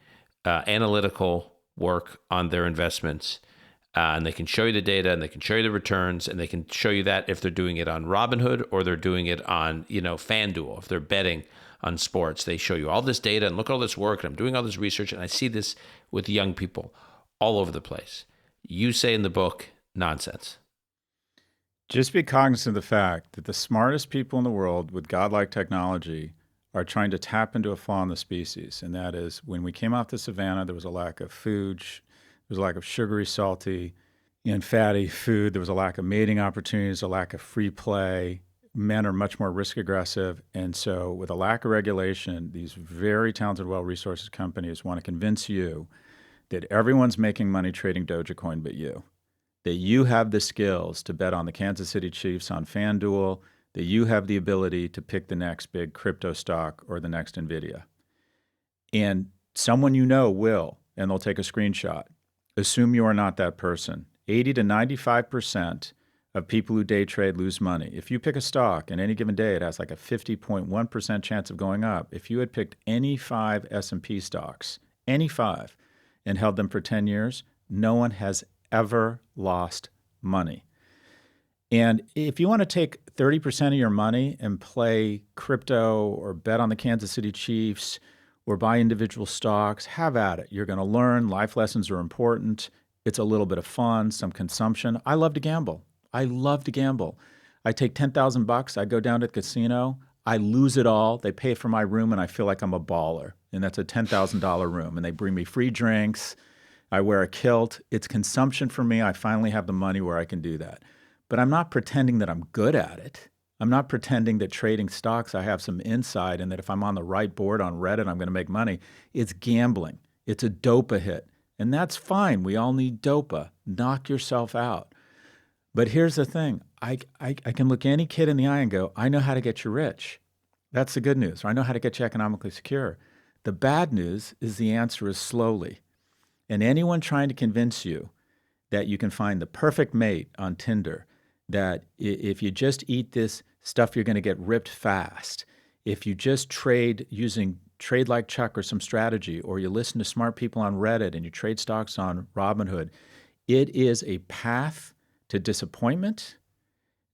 analytical work on their investments. And they can show you the data and they can show you the returns and they can show you that if they're doing it on Robinhood or they're doing it on, FanDuel, if they're betting on sports. They show you all this data and look at all this work and I'm doing all this research. And I see this with young people all over the place. You say in the book, nonsense. Just be cognizant of the fact that the smartest people in the world with godlike technology are trying to tap into a flaw in the species. And that is when we came off the savannah, there was a lack of food, there was a lack of sugary, salty, and fatty food. There was a lack of mating opportunities, a lack of free play. Men are much more risk aggressive. And so with a lack of regulation, these very talented, well-resourced companies want to convince you that everyone's making money trading Dogecoin but you. That you have the skills to bet on the Kansas City Chiefs on FanDuel, that you have the ability to pick the next big crypto stock or the next NVIDIA. And someone will, and they'll take a screenshot. Assume you are not that person. 80 to 95% of people who day trade lose money. If you pick a stock and any given day, it has like a 50.1% chance of going up. If you had picked any 5 S&P stocks, any 5, and held them for 10 years, no one has ever lost money. And if you want to take 30% of your money and play crypto or bet on the Kansas City Chiefs or buy individual stocks, have at it. You're going to learn. Life lessons are important. It's a little bit of fun, some consumption. I love to gamble. I take $10,000. I go down to the casino. I lose it all. They pay for my room, and I feel like I'm a baller. And that's a $10,000 room. And they bring me free drinks. I wear a kilt. It's consumption for me. I finally have the money where I can do that. But I'm not pretending that I'm good at it. I'm not pretending that trading stocks, I have some insight and that if I'm on the right board on Reddit, I'm going to make money. It's gambling. It's a dopa hit. And that's fine. We all need dopa. Knock yourself out. But here's the thing. I can look any kid in the eye and go, I know how to get you rich. That's the good news. Or I know how to get you economically secure. The bad news is the answer is slowly. And anyone trying to convince you that you can find the perfect mate on Tinder, that if you just eat this stuff, you're going to get ripped fast. If you just trade using Trade Like Chuck or some strategy, or you listen to smart people on Reddit and you trade stocks on Robinhood, it is a path to disappointment,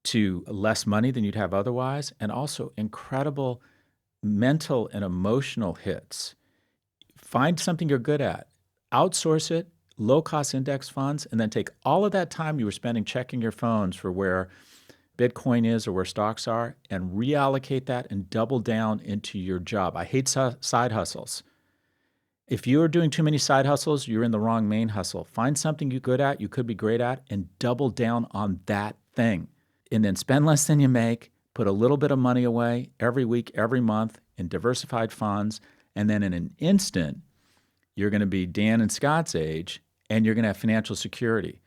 to less money than you'd have otherwise, and also incredible mental and emotional hits. Find something you're good at, outsource it, low-cost index funds, and then take all of that time you were spending checking your phones for where Bitcoin is or where stocks are, and reallocate that and double down into your job. I hate side hustles. If you are doing too many side hustles, you're in the wrong main hustle. Find something you're good at, you could be great at, and double down on that thing. And then spend less than you make, put a little bit of money away every week, every month in diversified funds, and then in an instant, you're going to be Dan and Scott's age, and you're going to have financial security,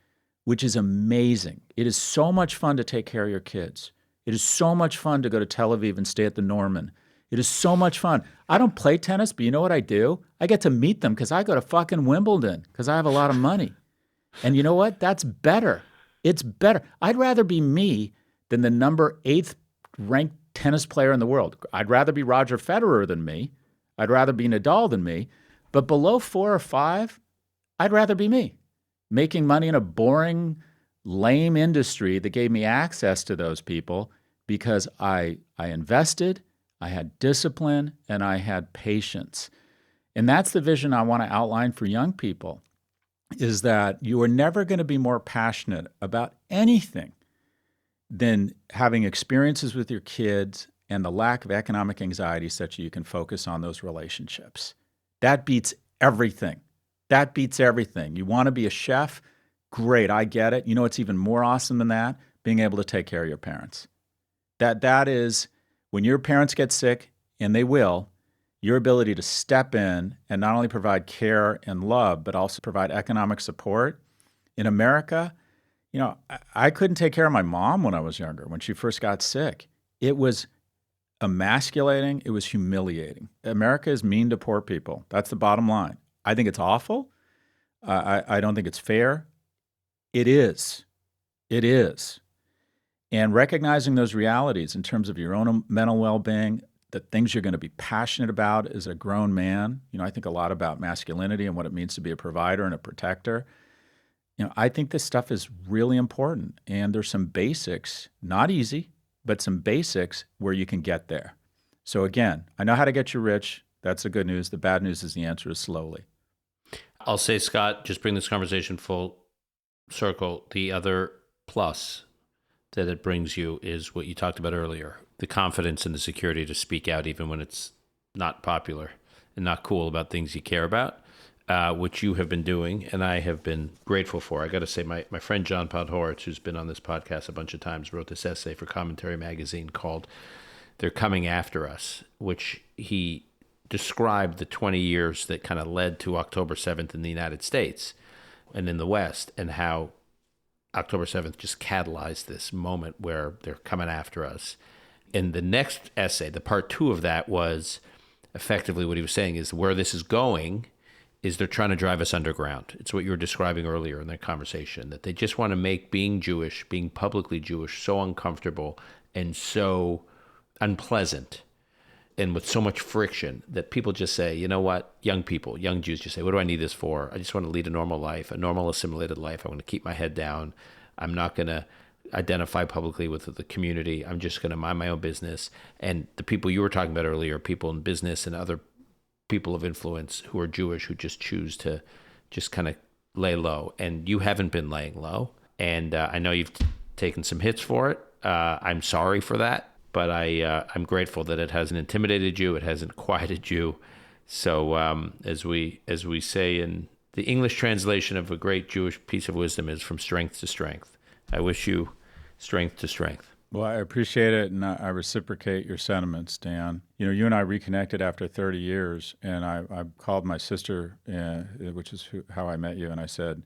which is amazing. It is so much fun to take care of your kids. It is so much fun to go to Tel Aviv and stay at the Norman. It is so much fun. I don't play tennis, but you know what I do? I get to meet them because I go to fucking Wimbledon because I have a lot of money. And you know what? That's better. It's better. I'd rather be me than the number 8th ranked tennis player in the world. I'd rather be Roger Federer than me. I'd rather be Nadal than me. But below 4 or 5, I'd rather be me. Making money in a boring, lame industry that gave me access to those people because I invested, I had discipline, and I had patience. And that's the vision I want to outline for young people, is that you are never going to be more passionate about anything than having experiences with your kids and the lack of economic anxiety such that you can focus on those relationships. That beats everything. That beats everything. You want to be a chef? Great, I get it. You know what's even more awesome than that? Being able to take care of your parents. That is, when your parents get sick, and they will, your ability to step in and not only provide care and love, but also provide economic support. In America, I couldn't take care of my mom when I was younger, when she first got sick. It was emasculating. It was humiliating. America is mean to poor people. That's the bottom line. I think it's awful. I don't think it's fair. It is. It is. And recognizing those realities in terms of your own mental well-being, the things you're going to be passionate about as a grown man. I think a lot about masculinity and what it means to be a provider and a protector. I think this stuff is really important. And there's some basics, not easy, but some basics where you can get there. So again, I know how to get you rich. That's the good news. The bad news is the answer is slowly. I'll say, Scott, just bring this conversation full circle. The other plus that it brings you is what you talked about earlier, the confidence and the security to speak out even when it's not popular and not cool about things you care about, which you have been doing and I have been grateful for. I got to say, my friend John Podhoretz, who's been on this podcast a bunch of times, wrote this essay for Commentary Magazine called They're Coming After Us, which he described the 20 years that kind of led to October 7th in the United States and in the West, and how October 7th just catalyzed this moment where they're coming after us. And the next essay, the part 2 of that, was effectively what he was saying is where this is going is they're trying to drive us underground. It's what you were describing earlier in the conversation, that they just want to make being Jewish, being publicly Jewish, so uncomfortable and so unpleasant and with so much friction that people just say, you know what, young people, young Jews just say, what do I need this for? I just want to lead a normal life, a normal assimilated life. I want to keep my head down. I'm not going to identify publicly with the community. I'm just going to mind my own business. And the people you were talking about earlier, people in business and other people of influence who are Jewish, who just choose to just kind of lay low. And you haven't been laying low. And I know you've taken some hits for it. I'm sorry for that. But I'm grateful that it hasn't intimidated you. It hasn't quieted you. So as we say in the English translation of a great Jewish piece of wisdom is from strength to strength. I wish you strength to strength. Well, I appreciate it, and I reciprocate your sentiments, Dan. You and I reconnected after 30 years, and I called my sister, which is how I met you, and I said,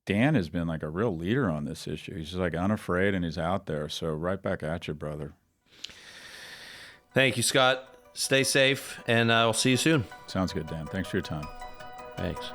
Dan has been like a real leader on this issue. He's just like unafraid, and he's out there. So right back at you, brother. Thank you, Scott. Stay safe, and I'll see you soon. Sounds good, Dan. Thanks for your time. Thanks.